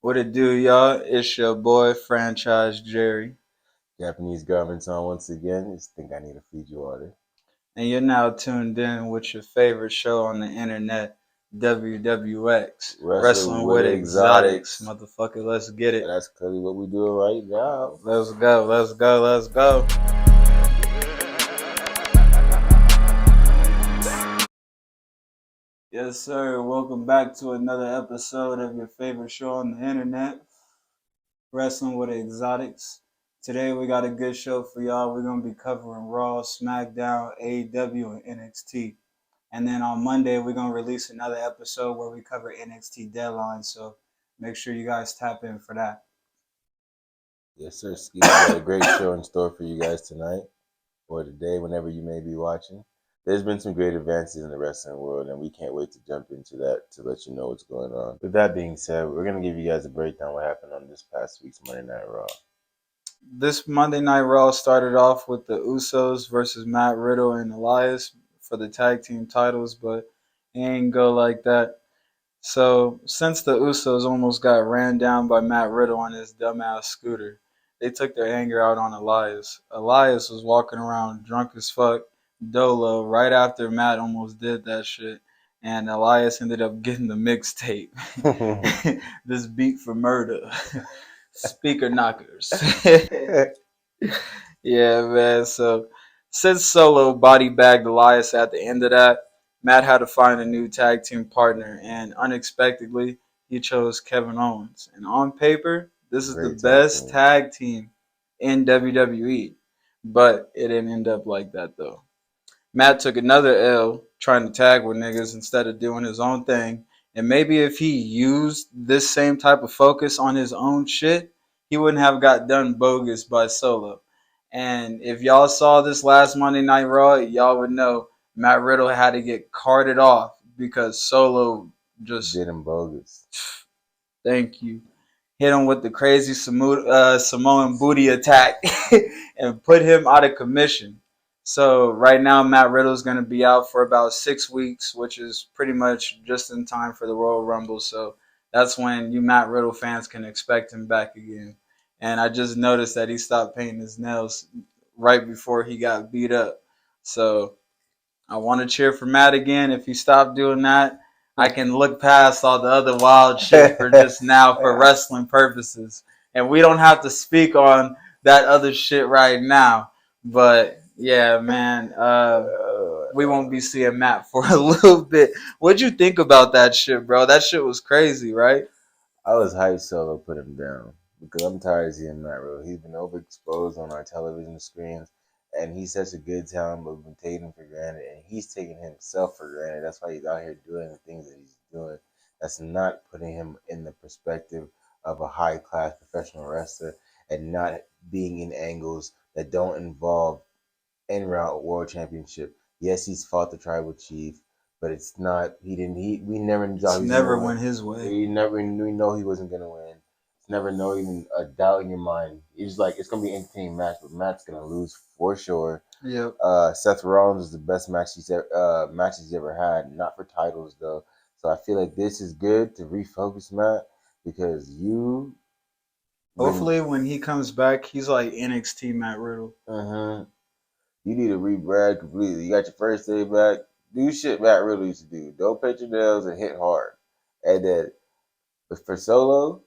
What it do, y'all? It's your boy, Franchise Jerry. Japanese garments on once again. Just think I need a Fiji water. And you're now tuned in with your favorite show on the internet, WWX. Wrestling Wrestling with with Exotics. exotics. Motherfucker, let's get And it. that's clearly what we're doing right now. Let's go, let's go, let's go. Yes, sir. Welcome back to another episode of your favorite show on the internet, Wrestling with Exotics. Today we got a good show for y'all. We're going to be covering Raw, Smackdown, AEW, and NXT. And then on Monday, we're going to release another episode where we cover NXT Deadline. So make sure you guys tap in for that. Yes, sir. We got a great show in store for you guys tonight or today, whenever you may be watching. There's been some great advances in the wrestling world, and we can't wait to jump into that to let you know what's going on. With that being said, we're going to give you guys a breakdown of what happened on this past week's Monday Night Raw. This Monday Night Raw started off with the Usos versus Matt Riddle and Elias for the tag team titles, but it ain't go like that. So, since the Usos almost got ran down by Matt Riddle on his dumbass scooter, they took their anger out on Elias. Elias was walking around drunk as fuck, dolo, right after Matt almost did that shit. And Elias ended up getting the mixtape. This beat for murder. Speaker knockers. Yeah, man. So, since Solo body bagged Elias at the end of that, Matt had to find a new tag team partner, and unexpectedly, he chose Kevin Owens. And on paper, this is the Great tag best team. tag team in WWE, but it didn't end up like that though. Matt took another L trying to tag with niggas instead of doing his own thing. And maybe if he used this same type of focus on his own shit, he wouldn't have got done bogus by Solo. And if y'all saw this last Monday Night Raw, y'all would know Matt Riddle had to get carted off because Solo just, Did him bogus. thank you, hit him with the crazy Samoan booty attack and put him out of commission. So right now, Matt Riddle is going to be out for about 6 weeks, which is pretty much just in time for the Royal Rumble. So that's when you Matt Riddle fans can expect him back again. And I just noticed that he stopped painting his nails right before he got beat up. So I want to cheer for Matt again. If he stopped doing that, I can look past all the other wild shit for just now for wrestling purposes. And we don't have to speak on that other shit right now. But yeah, man, we won't be seeing Matt for a little bit. What'd you think about that shit, bro? That shit was crazy, right? I was hyped Solo put him down because I'm tired of seeing Matt Riddle. He's been overexposed on our television screens, and he's such a good talent, but we've been taking him for granted, and he's taking himself for granted. That's why he's out here doing the things that he's doing. That's not putting him in the perspective of a high class professional wrestler, and not being in angles that don't involve en route world championship. Yes, he's fought the tribal chief, but it's not. He didn't. We never thought It's he was gonna never win. went his way. We know he wasn't gonna win. It's never no even a doubt in your mind. It's like it's gonna be an entertaining match, but Matt's gonna lose for sure. Yep. Seth Rollins is the best match he's ever had. Not for titles though. So I feel like this is good to refocus Matt because you been. Hopefully, when he comes back, he's like NXT Matt Riddle. Uh-huh. You need to rebrand completely. You got your first day back. Do shit Matt Riddle used to do. Don't paint your nails and hit hard. And then, but for Solo,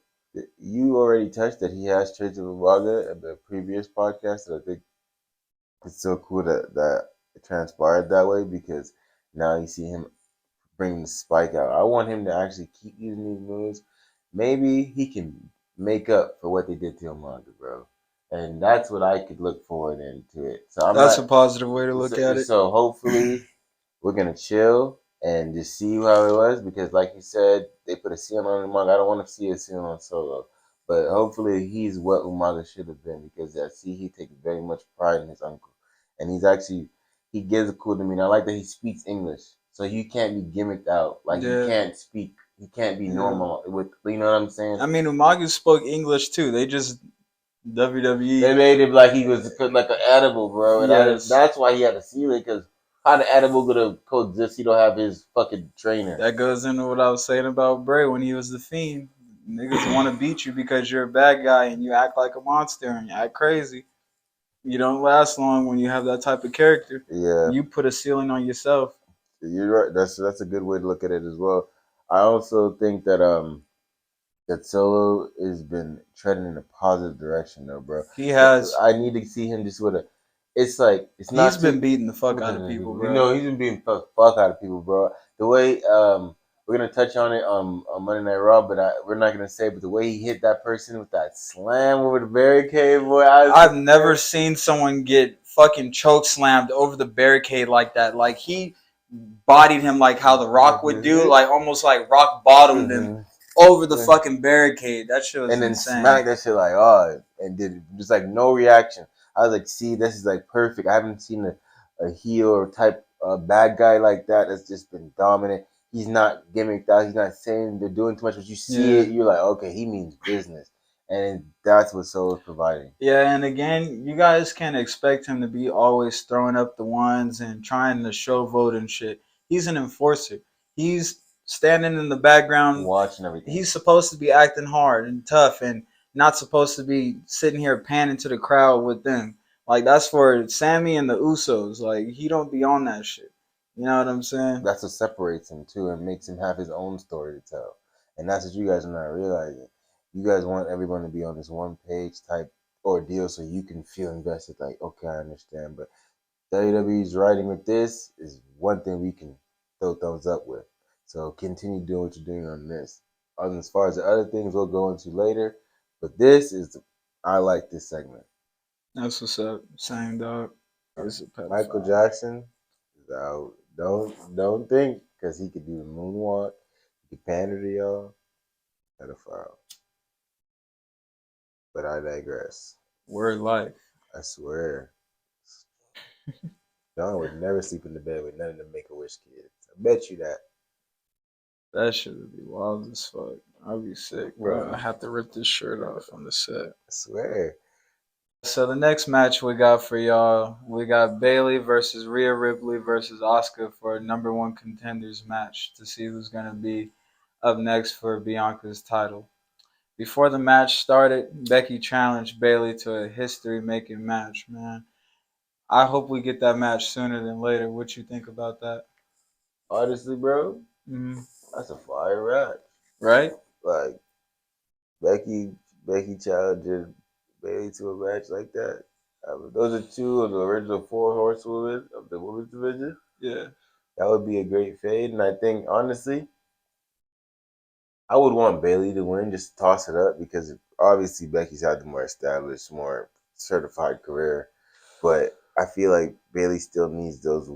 you already touched that he has traits of Umaga in the previous podcast. And I think it's so cool that it transpired that way because now you see him bring the spike out. I want him to actually keep using these moves. Maybe he can make up for what they did to Umaga, bro. And that's what I could look forward into it. So I'm That's a not. positive way to look at it. So hopefully we're gonna chill and just see how it was because, like you said, they put a seal on Umaga. I don't want to see a seal on Solo, but hopefully he's what Umaga should have been because I see he takes very much pride in his uncle, and he gives a cool demeanor. I like that he speaks English, so you can't be gimmicked out. Like Yeah. he can't be Yeah. normal with. You know what I'm saying? I mean, Umaga spoke English too. They just WWE. They made him like he was like an animal, bro, and Yes. that's why he had to seal it because how the animal gonna coexist? He don't have his fucking trainer. That goes into what I was saying about Bray when he was the Fiend. Niggas want to beat you because you're a bad guy and you act like a monster and you act crazy. You don't last long when you have that type of character. Yeah, You put a ceiling on yourself. you're right. That's a good way to look at it as well. I also think that Solo has been treading in a positive direction though, bro. He has. I need to see him just with a. It's like it's He's not too. been beating the fuck out of people, You bro. know, he's been being fuck out of people, bro. The way we're gonna touch on it on Monday Night Raw, but we're not gonna say. But the way he hit that person with that slam over the barricade, boy, I've never seen someone get fucking choke slammed over the barricade like that. Like he bodied him like how the Rock would do, like almost like Rock bottomed him Mhm. over the fucking barricade. That shit was And then insane. smack that shit like and did just like no reaction. I was like, see, this is like perfect. I haven't seen a heel or type bad guy like that that's just been dominant. He's not gimmicked out. He's not saying they're doing too much, but you see Yeah. it, you're like, okay, he means business, and that's what Solo's providing. Yeah, and again, you guys can't expect him to be always throwing up the ones and trying to showboat and shit. He's an enforcer. He's standing in the background. Watching everything. He's supposed to be acting hard and tough and not supposed to be sitting here panning to the crowd with them. Like that's for Sammy and the Usos. Like he don't be on that shit. You know what I'm saying? That's what separates him too and makes him have his own story to tell. And that's what you guys are not realizing. You guys want everyone to be on this one page type ordeal so you can feel invested, like, okay, I understand. But WWE's writing with this is one thing we can throw thumbs up with. So continue doing what you're doing on this. As far as the other things we'll go into later, but I like this segment. That's what's up. Same dog. Is a Michael pedophile. Jackson is out. Don't think because he could do the moonwalk, he could pander to y'all. Pedophile. But I digress. Word life. I swear, John would never sleep in the bed with none of the Make a Wish kids. I bet you that. That shit would be wild as fuck. I'd be sick, bro. I have to rip this shirt off on the set. I swear. So the next match we got for y'all, we got Bailey versus Ria Ribley versus Asuka for a number one contenders match to see who's gonna be up next for Bianca's title. Before the match started, Becky challenged Bailey to a history-making match. Man, I hope we get that match sooner than later. What you think about that? Honestly, bro, Mm-hmm. that's a fire rap. Right? Like Becky, Becky challenging Bailey to a match like that. Those are two of the original four horsewomen of the women's division. Yeah. That would be a great fade, and I think honestly, I would want Bailey to win, just toss it up because obviously Becky's had the more established, more certified career. But I feel like Bailey still needs those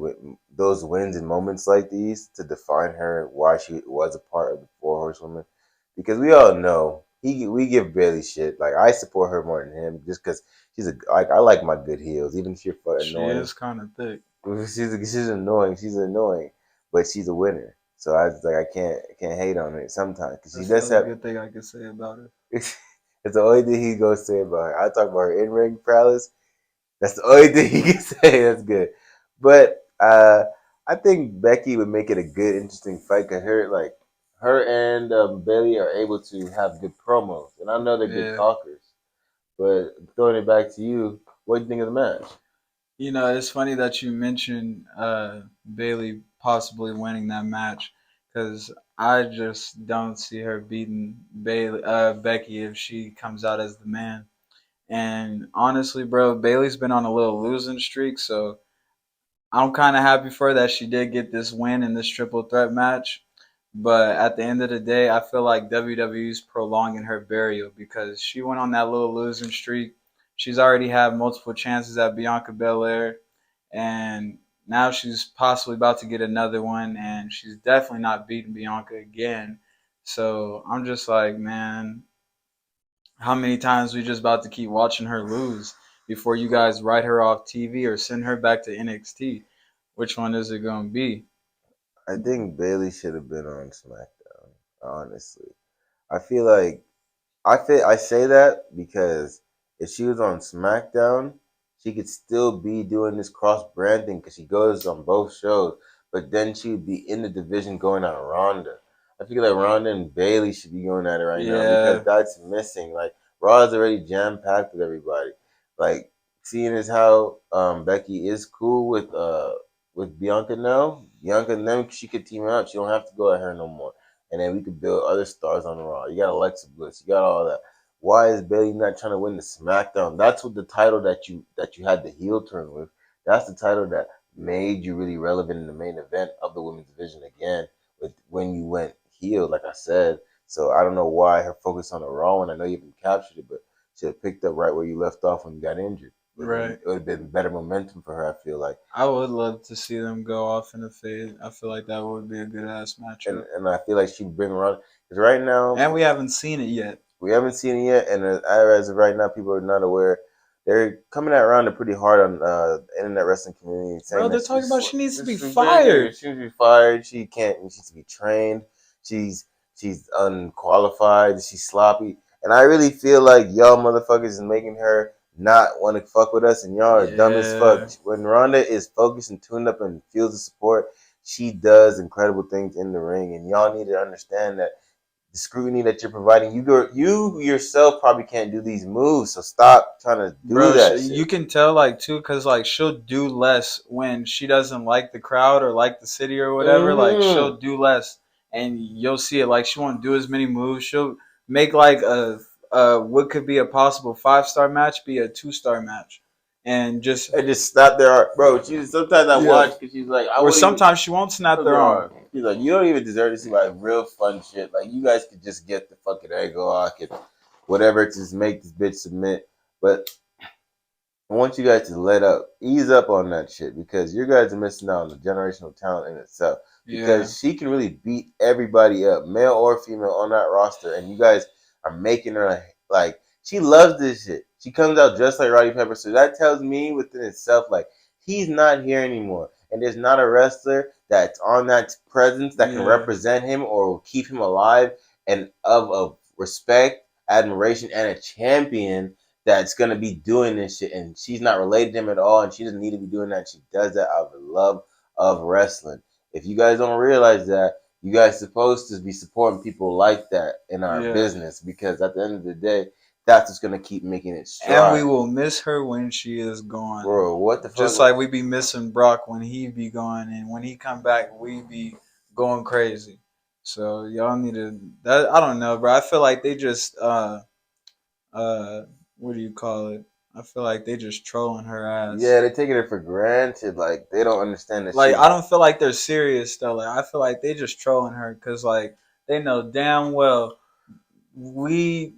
wins and moments like these to define her why she was a part of the Four Horsewomen. Because we all know we give Bailey shit. Like I support her more than him just because I like my good heels, even if you're She annoying. is kind of thick. She's annoying. She's annoying, but she's a winner. So I was like, I can't hate on it sometimes because she That's the does other have. good thing I could say about her. It's the only thing he goes say about her. I talk about her in ring prowess. That's the only thing he can say. That's good. But I think Becky would make it a good, interesting fight because her and Bailey are able to have good promos, and I know they're good Yeah. talkers. But throwing it back to you, what do you think of the match? You know, it's funny that you mentioned Bailey possibly winning that match because I just don't see her beating Becky if she comes out as the man. And honestly, bro, Bailey's been on a little losing streak, so I'm kind of happy for her that she did get this win in this triple threat match. But at the end of the day, I feel like WWE's prolonging her burial because she went on that little losing streak. She's already had multiple chances at Bianca Belair, and now she's possibly about to get another one, and she's definitely not beating Bianca again. So I'm just like, man, how many times we just about to keep watching her lose before you guys write her off TV or send her back to NXT? Which one is it gonna be? I think Bailey should have been on SmackDown. Honestly, I feel like I say that because if she was on SmackDown, she could still be doing this cross branding because she goes on both shows. But then she would be in the division going on Ronda. I feel like Ronda and Bailey should be going at it right now Yeah. because that's missing. Like Raw is already jam packed with everybody. Like seeing as how Becky is cool with Bianca now. Bianca and them she could team up. She don't have to go at her no more. And then we could build other stars on the Raw. You got Alexa Bliss. You got all that. Why is Bailey not trying to win the SmackDown? That's what the title that you had the heel turn with. That's the title that made you really relevant in the main event of the women's division again. With when you went heel, like I said. So I don't know why her focus on the Raw, and I know you haven't captured it, but she had picked up right where you left off when you got injured. Right. It would have been better momentum for her, I feel like. I would love to see them go off in a fade. I feel like that would be a good ass matchup. And I feel like she'd bring around because right now, and we haven't seen it yet. We haven't seen it yet, and as of right now, people are not aware. They're coming at Ronda pretty hard on the internet wrestling community. Bro, they're talking about she needs to be She fired. needs to be fired. She can't. She needs to be trained. She's unqualified. She's sloppy, and I really feel like y'all motherfuckers is making her not want to fuck with us, and y'all are dumb as fuck. When Ronda is focused and tuned up and feels the support, she does incredible things in the ring, and y'all need to understand that. The scrutiny that you're providing, you yourself probably can't do these moves, so stop trying to do that shit. You can tell, like, too, because, like, she'll do less when she doesn't like the crowd or like the city or whatever. Mm-hmm. Like, she'll do less, and you'll see it. Like, she won't do as many moves. She'll make, like, what could be a possible 5-star match be a 2-star match. And just snap their arm, bro. Sometimes I watch because she's like, or sometimes she won't snap their arm. She's like, you don't even deserve to see like real fun shit. Like you guys could just get the fucking egg lock and whatever to just make this bitch submit. But I want you guys to ease up on that shit because you guys are missing out on the generational talent in itself. Because she can really beat everybody up, male or female, on that roster, and you guys are making her like she loves this shit. She comes out just like Roddy Pepper, so that tells me within itself like he's not here anymore, and there's not a wrestler that's on that presence that can represent him or keep him alive and of respect, admiration, and a champion that's gonna be doing this shit. And she's not related to him at all, and she doesn't need to be doing that. She does that out of the love of wrestling. If you guys don't realize that, you guys supposed to be supporting people like that in our business because at the end of the day, that's what's gonna keep making it strong. And we will miss her when she is gone. Bro, what the fuck? Just like we be missing Brock when he be gone, and when he come back, we be going crazy. So y'all need to. I don't know, bro. I feel like they just what do you call it? I feel like they just trolling her ass. Yeah, they're taking it for granted. Like they don't understand that. Like I don't feel like they're serious though. Like I feel like they just trolling her because like they know damn well we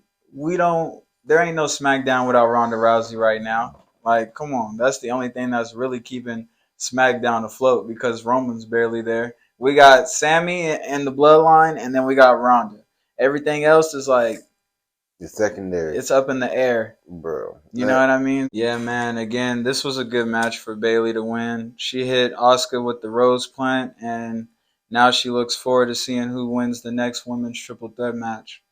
don't. There ain't no SmackDown without Ronda Rousey right now. Like come on, that's the only thing that's really keeping SmackDown afloat because Roman's barely there. We got Sammy and the Bloodline, and then we got Ronda. Everything else is like the secondary. It's up in the air, bro. You know what I mean? Yeah, man. Again, this was a good match for Bailey to win. She hit Asuka with the rose plant, and now she looks forward to seeing who wins the next women's triple threat match.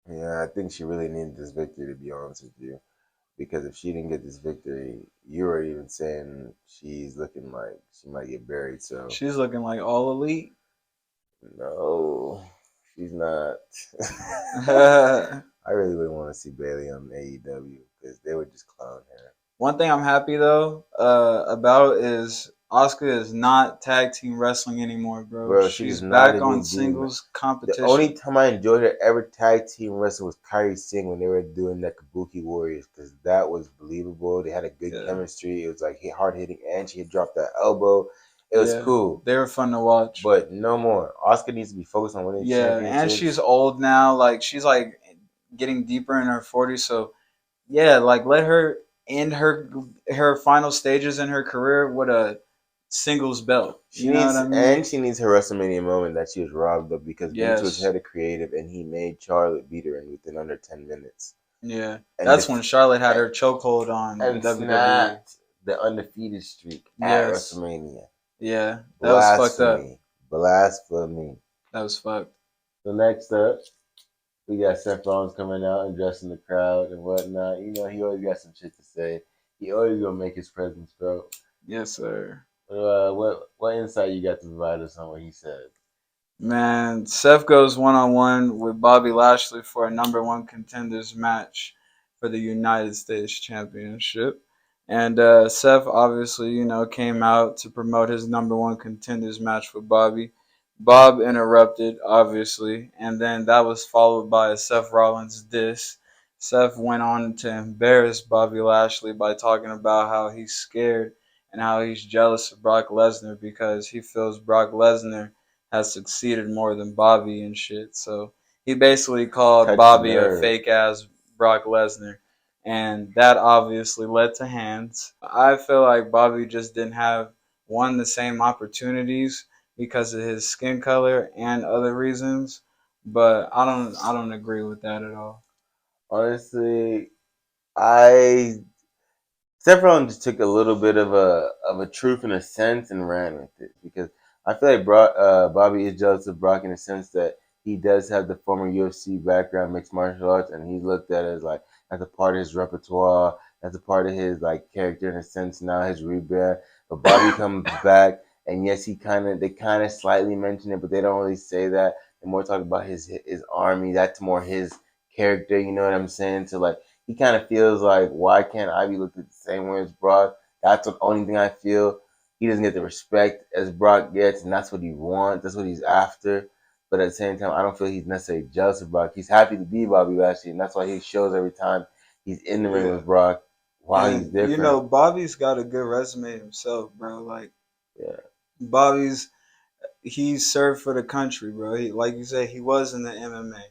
Yeah, I think she really needed this victory, to be honest with you. Because if she didn't get this victory, you were even saying she's looking like she might get buried. So she's looking like all elite. No, she's not. I really wouldn't want to see Bailey on AEW because they would just clown her. One thing I'm happy though about is Asuka is not tag team wrestling anymore, bro. She's back on singles competition. The only time I enjoyed her ever tag team wrestling was Kairi Singh when they were doing that Kabuki Warriors because that was believable. They had a good chemistry. It was like hard hitting, and she had dropped that elbow. It was cool. They were fun to watch. But no more. Asuka needs to be focused on winning championships. And she's old now. Like she's like getting deeper in her 40s. So yeah, like let her end her final stages in her career with a singles belt. She needs her WrestleMania moment that she was robbed of because Vince was head of creative and he made Charlotte beat her within under 10 minutes. Yeah, and that's when Charlotte had her chokehold on and WWE. Snapped the undefeated streak at WrestleMania. Yeah, that was fucked up. Blasphemy. That was fucked. So next up, we got Seth Rollins coming out and addressing the crowd and whatnot. You know, he always got some shit to say. He always gonna make his presence felt. Yes, sir. What insight you got to provide us on what he said? Man, Seth goes one-on-one with Bobby Lashley for a number one contenders match for the United States Championship. And Seth obviously, came out to promote his number one contenders match with Bobby. Bob interrupted, obviously, and then that was followed by a Seth Rollins diss. Seth went on to embarrass Bobby Lashley by talking about how he's scared and how he's jealous of Brock Lesnar because he feels Brock Lesnar has succeeded more than Bobby and shit. So he basically called Touched the Bobby a nerve. fake ass Brock Lesnar. And that obviously led to hands. I feel like Bobby just didn't have the same opportunities because of his skin color and other reasons. But I don't agree with that at all. Honestly, I Seth Rollins just took a little bit of a truth in a sense and ran with it because I feel like Bobby is jealous of Brock in the sense that he does have the former UFC background, mixed martial arts, and he's looked at it as like as a part of his repertoire, as a part of his like character in a sense now his rebrand. But Bobby comes back, and yes, they kind of slightly mention it, but they don't really say that. They're more talking about his army. That's more his character. You know what I'm saying? So like he kind of feels like, why can't I be looked at the same way as Brock? That's the only thing I feel. He doesn't get the respect as Brock gets, and that's what he wants. That's what he's after. But at the same time, I don't feel he's necessarily jealous of Brock. He's happy to be Bobby Lashley, and that's why he shows every time he's in the ring Yeah. with Brock while he's And different. Bobby's got a good resume himself, bro. Like Yeah. Bobby's he served for the country, bro. He, like you said, he was in the MMA.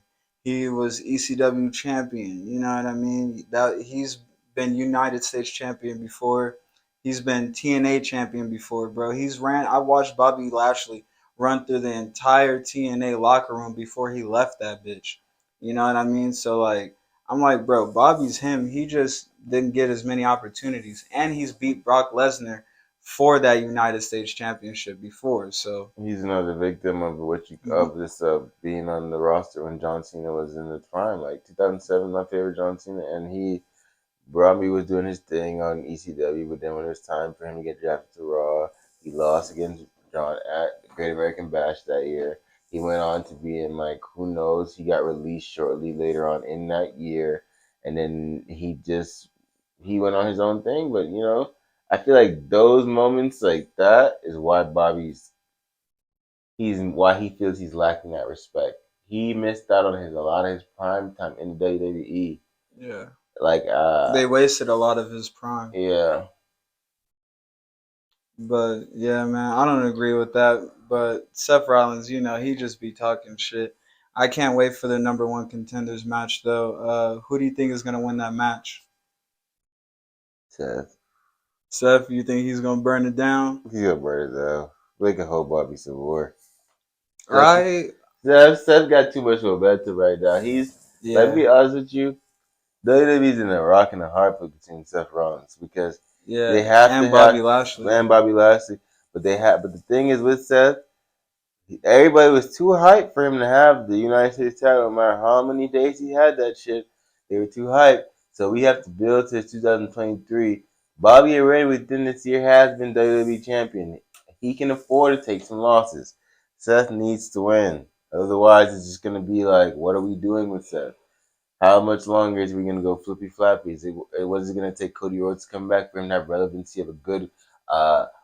He was ECW champion. You know what I mean? That he's been United States champion before. He's been TNA champion before, bro. He's ran. I watched Bobby Lashley run through the entire TNA locker room before he left that bitch. You know what I mean? So like, I'm like, bro, Bobby's him. He just didn't get as many opportunities, and he's beat Brock Lesnar for that United States Championship before. So He's another victim of of this being on the roster when John Cena was in his prime, like 2007, my favorite John Cena, and Robbie was doing his thing on ECW, but then when it was time for him to get drafted to Raw, he lost against John at the Great American Bash that year. He went on to be in like who knows. He got released shortly later on in that year, and then he went on his own thing. But I feel like those moments like that is why he feels he's lacking that respect. He missed out on a lot of his prime time in the WWE. yeah, Like they wasted a lot of his prime. yeah. But yeah, man, I don't agree with that. But Seth Rollins, he just be talking shit. I can't wait for the number one contenders match though. Who do you think is gonna win that match? Seth. Seth, you think he's gonna burn it down? He's gonna burn it down. They can hold Bobby some more. Seth, Right? Seth got too much momentum right now. Let me Yeah, be honest with you, WWE's in a rock and a hard place between Seth Rollins because they yeah, have to and have Bobby Lashley. and Bobby Lashley, but the thing is with Seth, everybody was too hyped for him to have the United States title. No matter how many days he had that shit, they were too hyped. So we have to build to 2023. Bobby already within this year has been WWE champion. He can afford to take some losses. Seth needs to win. Otherwise, it's just gonna be like, what are we doing with Seth? How much longer is we gonna go flippy floppy? Was it gonna take Cody Rhodes to come back for him to have relevancy of a good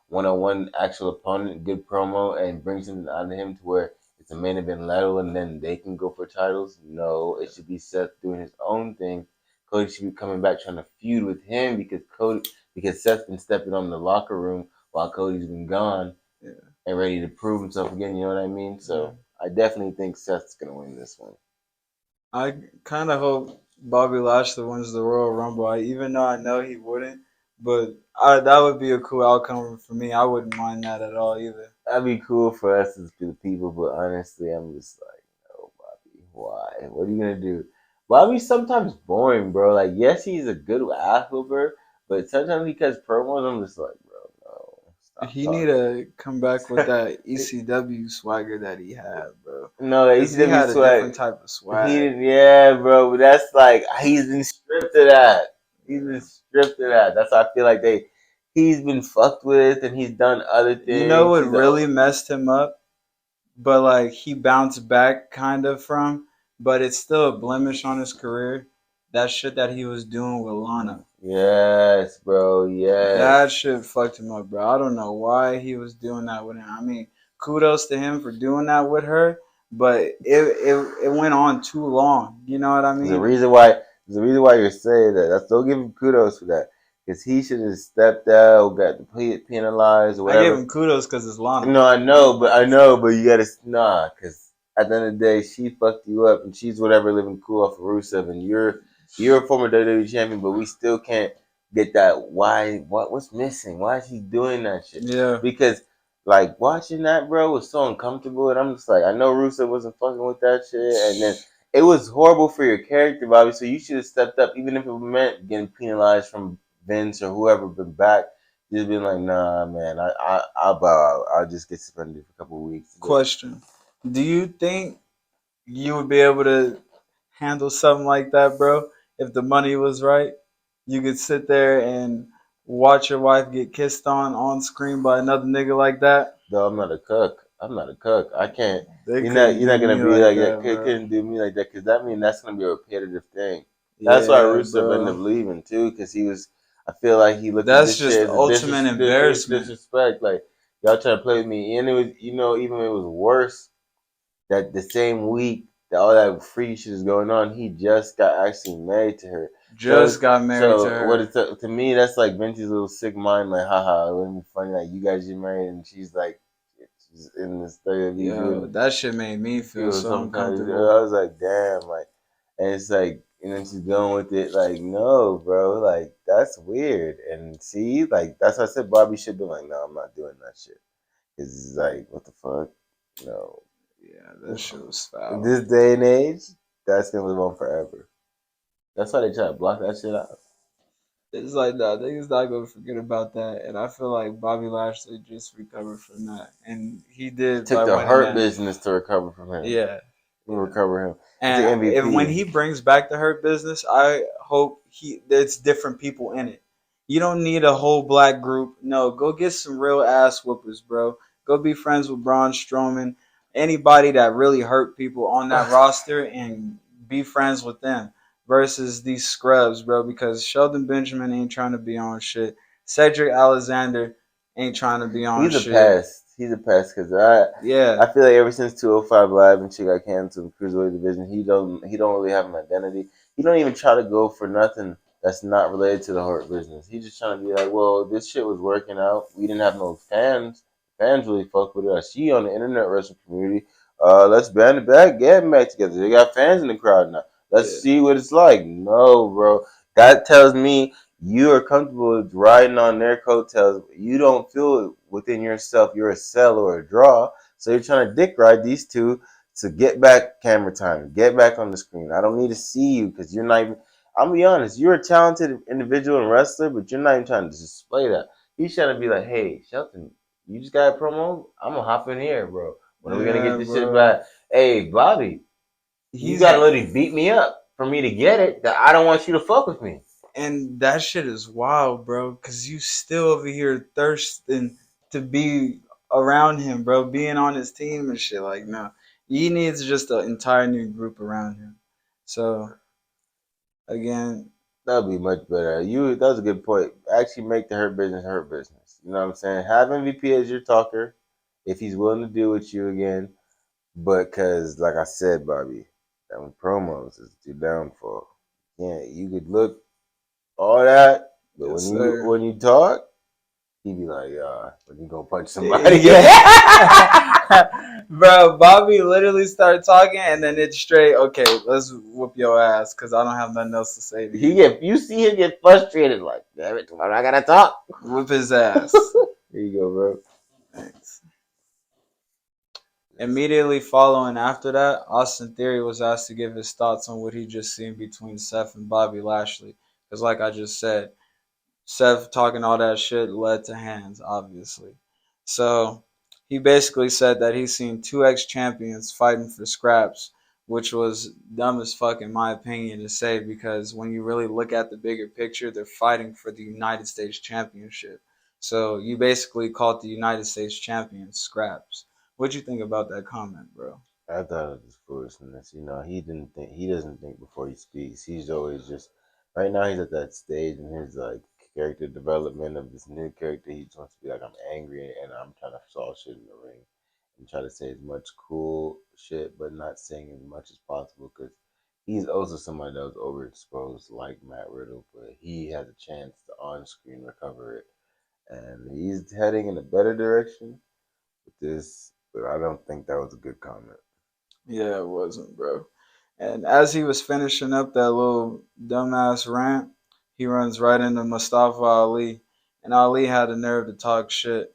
one-on-one actual opponent, good promo, and bring something out of him to where it's a main event level and then they can go for titles? No, it should be Seth doing his own thing. Cody should be coming back trying to feud with him because Seth's been stepping on the locker room while Cody's been gone Yeah. and ready to prove himself again. You know what I mean? Yeah. So I definitely think Seth's gonna win this one. I kind of hope Bobby Lashley wins the Royal Rumble. Even though I know he wouldn't, but that would be a cool outcome for me. I wouldn't mind that at all either. That'd be cool for us as the people, but honestly, I'm just like, no, Bobby, why? What are you gonna do? Bobby's sometimes boring, bro. Like, yes, he's a good ass whooper, but sometimes he cuts promos. I'm just like, bro, no, stop He need talking. to come back with that ECW swagger that he had, bro. No, the Cause he ECW had a swag. different type of He swag. didn't, yeah, bro. But that's like he's been stripped of that. He's been stripped of that. That's why I feel like he's been fucked with, and he's done other You know things. what really messed him up? but like he bounced back kind of from, but it's still a blemish on his career. That shit that he was doing with Lana. Yes, bro. Yes. That shit fucked him up, bro. I don't know why he was doing that with him. I mean, kudos to him for doing that with her, but it went on too long. You know what I There's a mean? reason why. There's a reason why you're saying that. I still give him kudos for that because he should have stepped out, got penalized, or I gave whatever. him kudos because it's Lana. No, I know, but you gotta because at the end of the day, she fucked you up, and she's whatever living cool off of Rusev, and you're a former WWE champion, but we still can't get that. Why? What's missing? Why is he doing that shit? Yeah. Because like watching that, bro, was so uncomfortable, and I'm just like, I know Rusev wasn't fucking with that shit, and then it was horrible for your character, Bobby. So you should have stepped up, even if it meant getting penalized from Vince or whoever been back. Just being like, nah, man, I'll bow out. I'll just get suspended for a couple of weeks. Question: do you think you would be able to handle something like that, bro? If the money was right, you could sit there and watch your wife get kissed on screen by another nigga like that. Though I'm not a cook. I'm not a cook. I can't. They You're not. couldn't You're do not gonna me be like like that. that, bro. Couldn't do me like that because that means that's gonna be a repetitive thing. That's why Yeah, Rusev ended up bro. leaving too because he was. I feel like he looked at That's this shit just as a ultimate embarrassment. disrespect. Like y'all trying to play with me, and it was even it was worse that the same week that all that free shit is going on, he just got actually married to her. Just got married to So what her. it's to me, that's like Vince's little sick mind, like, haha, it wouldn't be funny, like you guys get married and she's like, she's in this WWE Yo, doing that shit made me feel feel so some kind of. uncomfortable. I was like, damn, like, and it's like, and then she's going with it, like, no, bro, like that's weird. And see, like that's why I said Bobby should be like, no, I'm not doing that shit. Cause it's like, what the fuck, no. Yeah, that shit was In foul. this day and age, that's gonna live on forever. That's why they try to block that shit out. It's like that. Niggas not gonna forget about that. And I feel like Bobby Lashley just recovered from that. And he It did took by the winning Hurt that. Business to recover from him. Yeah. To Yeah. recover him. It took And if when MVP. he brings back the Hurt Business, I hope there's different people in it. You don't need a whole black group. No, go get some real ass whoopers, bro. Go be friends with Braun Strowman. Anybody that really hurt people on that roster and be friends with them versus these scrubs, bro. Because Sheldon Benjamin ain't trying to be on shit. Cedric Alexander ain't trying to be on He's a shit. pest. He's a pest because I Yeah, feel like ever since 205 Live and she got canceled in the cruiserweight division, he don't really have an identity. He don't even try to go for nothing that's not related to the Hurt Business. He's just trying to be like, well, this shit was working out. We didn't have no fans. Fans really fuck with us. She on the internet wrestling community. Let's band it back, get them back together. They got fans in the crowd now. Let's yeah, see what it's like. No, bro. That tells me you are comfortable with riding on their coattails. You don't feel it within yourself you're a sell or a draw. So you're trying to dick ride these two to get back camera time, get back on the screen. I don't need to see you because you're not even. I'll be honest, you're a talented individual and wrestler, but you're not even trying to display that. He's trying to be like, hey, Shelton, you just got a promo? I'm going to hop in here, bro. When are we going to yeah, get this shit bro. back? Hey, Bobby, you He's got to literally beat me up for me to get it. That I don't want you to fuck with me. And that shit is wild, bro. Cause you still over here thirsting to be around him, bro. Being on his team and shit. Like, no, he needs just an entire new group around him. So again, That would be much better. That was a good point. Actually, make the Hurt Business Hurt Business. You know what I'm saying? Have MVP as your talker, if he's willing to deal with you again. But because, like I said, Bobby, them promos is your downfall. Yeah, you could look all that, but yes, when you sir. when you talk, he be like, when you gonna punch somebody. Yeah. Bro, Bobby literally started talking and then it's straight, okay, let's whoop your ass because I don't have nothing else to say to you. You see him get frustrated, like, damn it, why do I gotta talk? Whoop his ass. Here you go, bro. Thanks. Immediately following after that, Austin Theory was asked to give his thoughts on what he just seen between Seth and Bobby Lashley. Because, like I just said, Seth talking all that shit led to hands, obviously. So he basically said that he's seen two ex champions fighting for scraps, which was dumb as fuck in my opinion to say because when you really look at the bigger picture, they're fighting for the United States Championship. So you basically called the United States champions scraps. What'd you think about that comment, bro? I thought it was foolishness. You know, he doesn't think before he speaks. He's always just right now he's at that stage in his like character development of this new character. He just wants to be like, I'm angry and I'm trying to solve shit in the ring and try to say as much cool shit, but not saying as much as possible because he's also somebody that was overexposed like Matt Riddle, but he has a chance to on screen recover it. And he's heading in a better direction with this, but I don't think that was a good comment. Yeah, it wasn't, bro. And as he was finishing up that little dumbass rant, he runs right into Mustafa Ali, and Ali had the nerve to talk shit.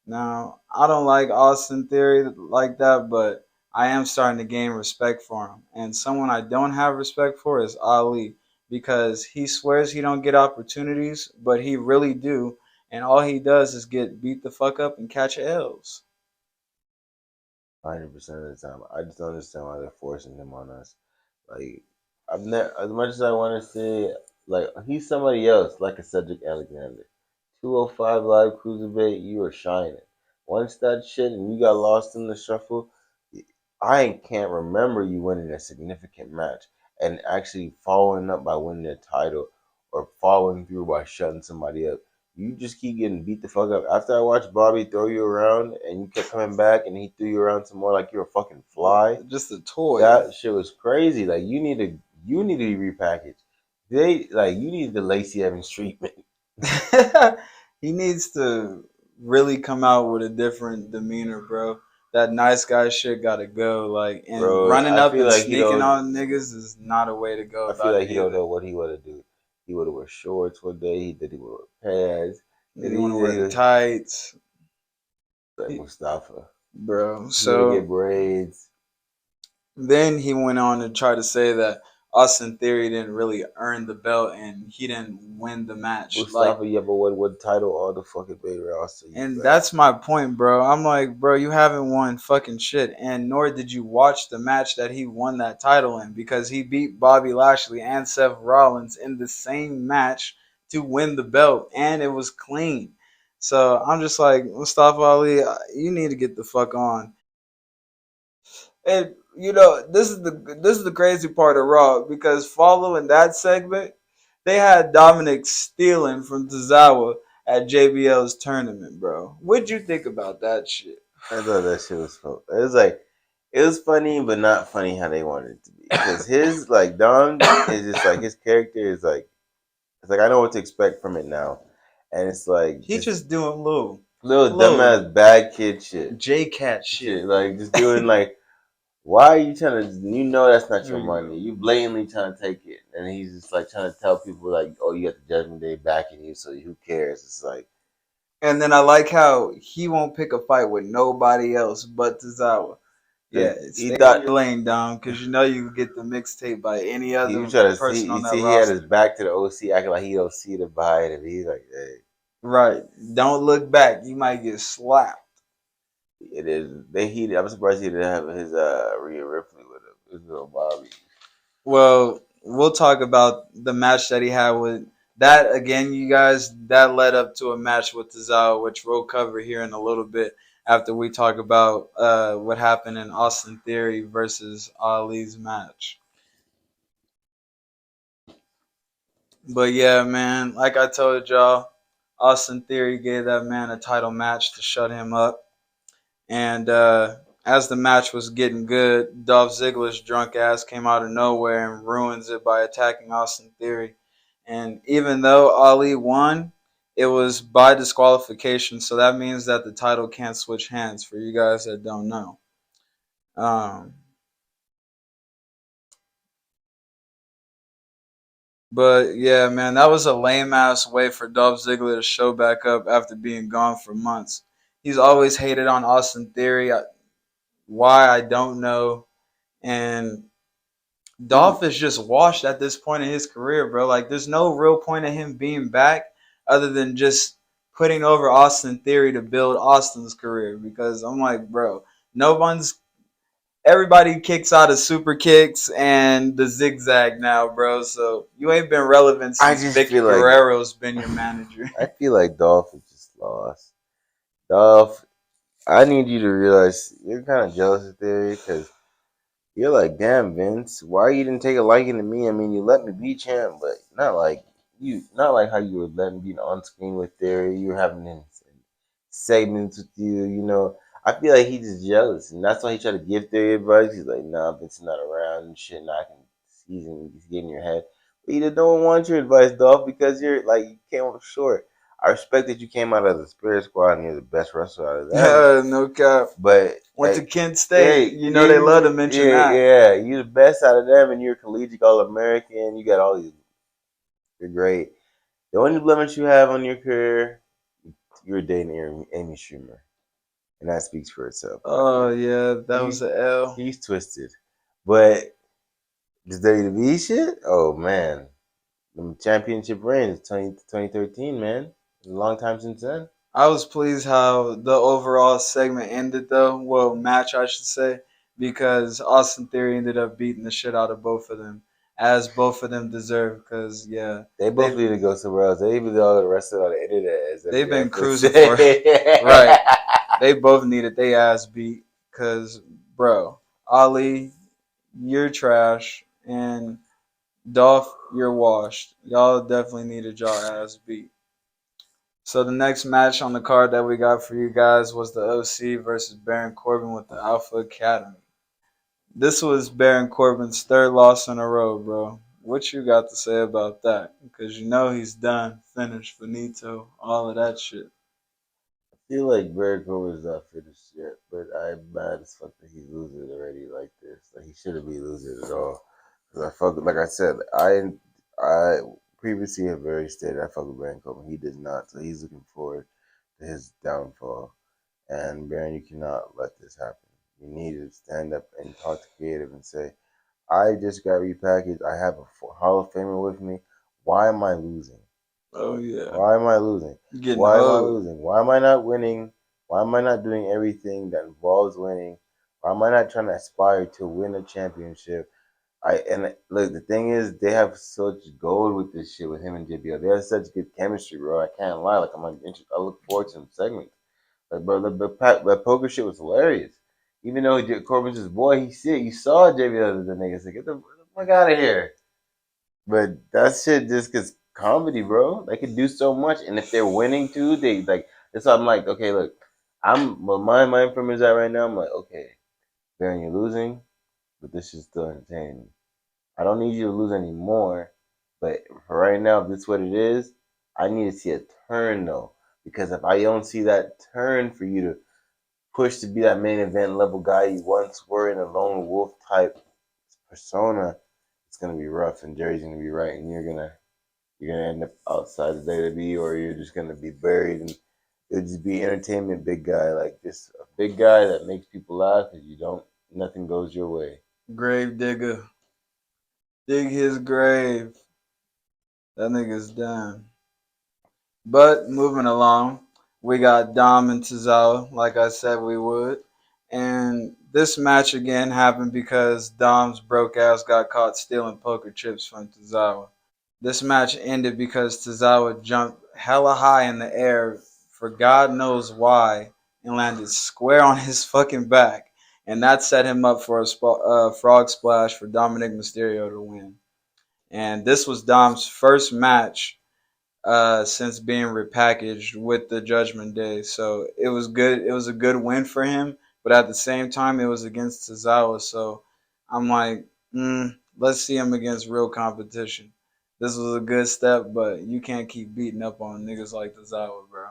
Now, I don't like Austin Theory like that, but I am starting to gain respect for him. And someone I don't have respect for is Ali because he swears he don't get opportunities, but he really do. And all he does is get beat the fuck up and catch L's. 100% of the time. I just don't understand why they're forcing him on us. Like, I've never, as much as I want to say, like, he's somebody else, like a Cedric Alexander. 205 live cruiserweight, you are shining. Once that shit and you got lost in the shuffle, I can't remember you winning a significant match and actually following up by winning a title or following through by shutting somebody up. You just keep getting beat the fuck up. After I watched Bobby throw you around and you kept coming back and he threw you around some more like you're a fucking fly. Just a toy. That shit was crazy. Like you need to be repackaged. They like you need the Lacey Evans treatment. He needs to really come out with a different demeanor, bro. That nice guy shit gotta go. Like, and Bro, running I up feel and like he sneaking don't on niggas is not a way to go I feel about like it he don't either. know what he would have do. He would have wear shorts one day. He would wear pads. Then You want to wear the tights, like Mustafa. bro. He would So get braids. then he went on to try to say that Austin Theory didn't really earn the belt and he didn't win the match. Like, Mustafa, you ever won what title all the fucking Bay roster? You and bet. that's my point, bro. I'm like, bro, you haven't won fucking shit, and nor did you watch the match that he won that title in because he beat Bobby Lashley and Seth Rollins in the same match to win the belt, and it was clean. So I'm just like, Mustafa Ali, you need to get the fuck on. And you know, this is the crazy part of Raw because following that segment, they had Dominic stealing from Tozawa at JBL's tournament, bro. What'd you think about that shit? I thought that shit was fun. It was like it was funny, but not funny how they wanted it to be. Because his like Dom is just like his character is like it's like I know what to expect from it now, and it's like He just doing little little dumbass bad kid shit. J Cat shit. Like just doing like why are you trying to you know that's not your money. You blatantly trying to take it. And he's just like trying to tell people like, oh, you got the judgment day backing you, so who cares? It's like And then I like how he won't pick a fight with nobody else but Tozawa. Yeah, he stay in thought your lane, Dom, because you know you can get the mixtape by any he other was trying to person see on you that see he had his roster. back to the OC acting like he don't see the buy it and he's like, hey, Right. Don't look back. You might get slapped. it is they he I'm surprised he didn't have his Ria Ripley with him. His little Bobby. Well, we'll talk about the match that he had with that again, you guys. That led up to a match with Tozawa, which we'll cover here in a little bit after we talk about what happened in Austin Theory versus Ali's match. But yeah, man, like I told y'all, Austin Theory gave that man a title match to shut him up. And as the match was getting good, Dolph Ziggler's drunk ass came out of nowhere and ruins it by attacking Austin Theory. And even though Ali won, it was by disqualification. So that means that the title can't switch hands for you guys that don't know. Um, but yeah, man, that was a lame ass way for Dolph Ziggler to show back up after being gone for months. He's always hated on Austin Theory. Why, I don't know. And Dolph is just washed at this point in his career, bro. Like, there's no real point in him being back other than just putting over Austin Theory to build Austin's career. Because I'm like, bro, no one's. Everybody kicks out of super kicks and the zigzag now, bro. So you ain't been relevant I since just Vicky feel like Guerrero's been your manager. I feel like Dolph is just lost. Dolph I need you to realize you're kind of jealous of Theory because you're like, damn, Vince, why you didn't take a liking to me? I mean, you let me be champ, but not like how you were letting me be on screen with Theory. You were having segments with you, you know. I feel like he's just jealous, and that's why he tried to give Theory advice. He's like, nah, Vince is not around and shit, and I can he's getting in your head. But you just don't want your advice, Dolph, because you're like, you came up short. I respect that you came out of the Spirit Squad and you're the best wrestler out of them. No cap. But Went to Kent yeah, State. You know they love to mention that. yeah, you're the best out of them, and you're a collegiate All American. You got all these. You're great. The only blemish you have on your career, you're dating Amy Schumer, and that speaks for itself. Oh yeah, that was He an L. he's twisted, but the WWE shit. Oh man, the championship reign is 2013, man. It's a long time since then. I was pleased how the overall segment ended, though. Well, match, I should say, because Austin Theory ended up beating the shit out of both of them, as both of them deserve. Because yeah, They both they need to go somewhere else. They even all the rest of the internet as they've been MJF would cruising for say. right. They both needed they ass beat. Because bro, Ali, you're trash, and Dolph, you're washed. Y'all definitely needed y'all ass beat. So the next match on the card that we got for you guys was the OC versus Baron Corbin with the Alpha Academy. This was Baron Corbin's third loss in a row, bro. What you got to say about that? Because you know he's done, finished, finito, all of that shit. I feel like Baron Corbin's not finished yet, but I'm mad as fuck that he's losing already like this. Like he shouldn't be losing at all. Cause I fuck like I said, I previously have already stated I fuck with Baron Corbin. He does not, so he's looking forward to his downfall. And Baron, you cannot let this happen. You need to stand up and talk to creative and say, I just got repackaged. I have a Hall of Famer with me. Why am I losing? Oh yeah, Why am I losing? you getting Why am I hoed. losing? Why am I not winning? Why am I not doing everything that involves winning? Why am I not trying to aspire to win a championship? Look, the thing is, they have such gold with this shit with him and JBL. They have such good chemistry, bro. I can't lie. Like I look forward to some segments. Like, bro, the poker shit was hilarious. Even though Corbin's his boy, you saw JBL as the nigga. Say, get the fuck out of here. But that shit just gets comedy, bro. They can do so much, and if they're winning too, they like. That's why I'm like, okay, look, my mind frame is at right now. I'm like, okay, Baron, you're losing, but this is still entertaining. I don't need you to lose anymore, but for right now, if this is what it is, I need to see a turn though, because if I don't see that turn for you to push to be that main event level guy you once were in a lone wolf type persona, it's gonna be rough, and Jerry's gonna be right, and you're gonna end up outside the WWE, or you're just gonna be buried, and it'll just be entertainment big guy, like just a big guy that makes people laugh, and nothing goes your way. Grave digger, dig his grave. That nigga's done. But moving along, we got Dom and Tozawa, like I said we would. And this match again happened because Dom's broke ass got caught stealing poker chips from Tozawa. This match ended because Tozawa jumped hella high in the air for God knows why and landed square on his fucking back. And that set him up for a frog splash for Dominic Mysterio to win. And this was Dom's first match since being repackaged with the Judgment Day. So it was good. It was a good win for him, but at the same time, it was against Tozawa. So I'm like, let's see him against real competition. This was a good step, but you can't keep beating up on niggas like Tozawa, bro.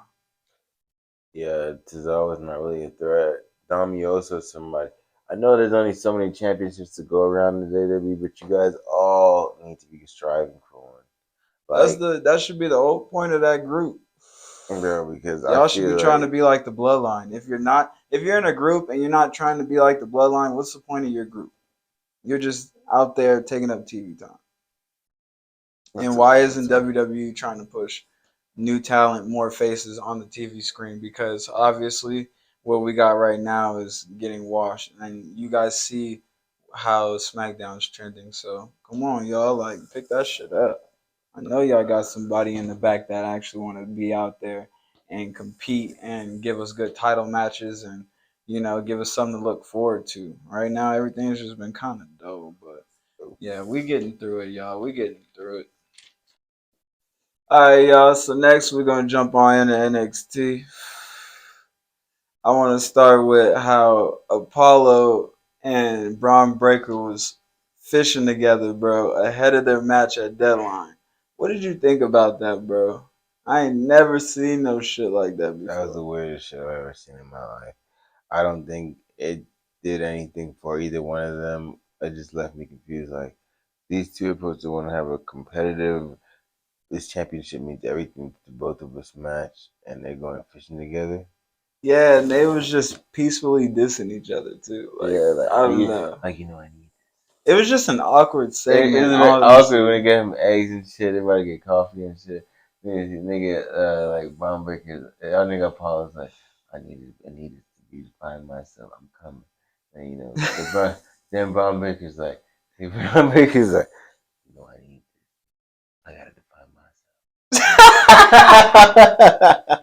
Yeah, Tozawa's not really a threat. Damioso is somebody. I know there's only so many championships to go around in the WWE, but you guys all need to be striving for one. Like, That should be the whole point of that group. bro, because I Y'all should be feel trying to like be like the Bloodline. If you're in a group and you're not trying to be like the Bloodline, what's the point of your group? You're just out there taking up TV time. And why isn't WWE trying to push new talent, more faces on the TV screen? Because obviously, what we got right now is getting washed, and you guys see how SmackDown's trending. So come on, y'all, like pick that shit up. I know y'all got somebody in the back that actually want to be out there and compete and give us good title matches and give us something to look forward to. Right now, everything's just been kind of dull, but yeah, we getting through it, y'all. We getting through it. All right, y'all. So next we're gonna jump on into NXT. I want to start with how Apollo and Braun Breaker was fishing together, bro, ahead of their match at Deadline. What did you think about that, bro? I ain't never seen no shit like that before. That was the weirdest shit I've ever seen in my life. I don't think it did anything for either one of them. It just left me confused. Like, these two are supposed to want to have a competitive. This championship means everything to both of us match, and they're going fishing together. Yeah, and they was just peacefully dissing each other too. Like, Yeah, like I don't know. like I need. It was just an awkward segment. Isn't it Honestly. awkward when they get him eggs and shit? Everybody get coffee and shit. Nigga, like Braun Breaker, y'all nigga Paul is like, I needed to be find myself. I'm coming, and then Braun Breaker's like, I need, I gotta define myself.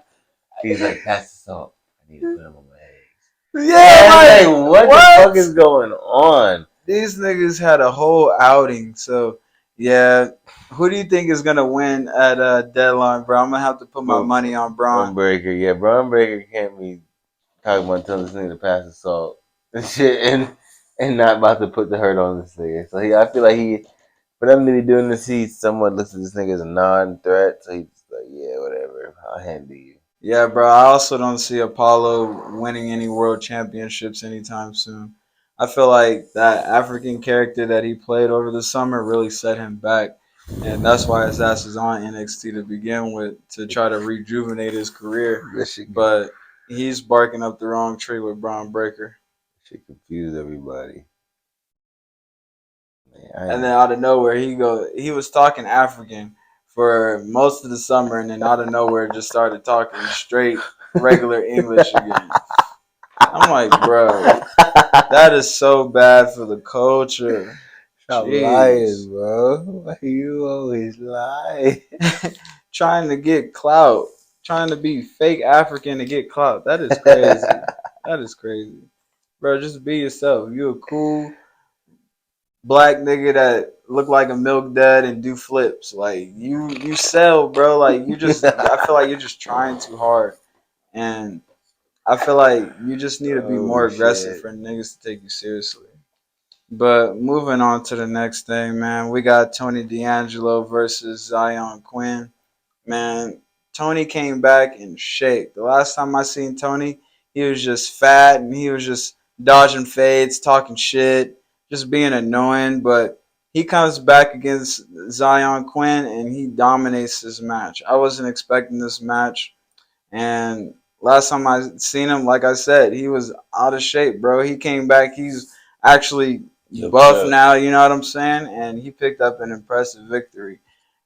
He's like, pass the salt. I need to put him on my eggs. Yeah, like, what the fuck is going on? These niggas had a whole outing, so yeah. Who do you think is gonna win at Deadline, bro? I'm gonna have to put my money on Braun. Braun Breaker, yeah, Braun Breaker can't be talking about telling this nigga to pass the salt and shit, and not about to put the hurt on this nigga. So I feel like for them to be doing this, he somewhat looks at this nigga as a non-threat. So he's like, yeah, whatever, I'll handle you. Yeah, bro. I also don't see Apollo winning any world championships anytime soon. I feel like that African character that he played over the summer really set him back. And that's why his ass is on NXT to begin with, to try to rejuvenate his career. But he's barking up the wrong tree with Braun Breaker. Shit confused everybody. And then out of nowhere, he was talking African for most of the summer, and then out of nowhere, just started talking straight regular English again. I'm like, bro, that is so bad for the culture. Stop lying, bro. Why you always lie? Trying to get clout. Trying to be fake African to get clout. That is crazy. That is crazy. Bro, just be yourself. You a cool black nigga that look like a milk dud and do flips. Like you sell, bro. Like I feel like you're just trying too hard. And I feel like you just need to be more aggressive for niggas to take you seriously. But moving on to the next thing, man, we got Tony D'Angelo versus Zion Quinn. Man, Tony came back in shape. The last time I seen Tony, he was just fat and he was just dodging fades, talking shit, just being annoying. But he comes back against Zion Quinn and he dominates this match. I wasn't expecting this match. And last time I seen him, like I said, he was out of shape, bro. He came back. He's actually buff now, you know what I'm saying? And he picked up an impressive victory.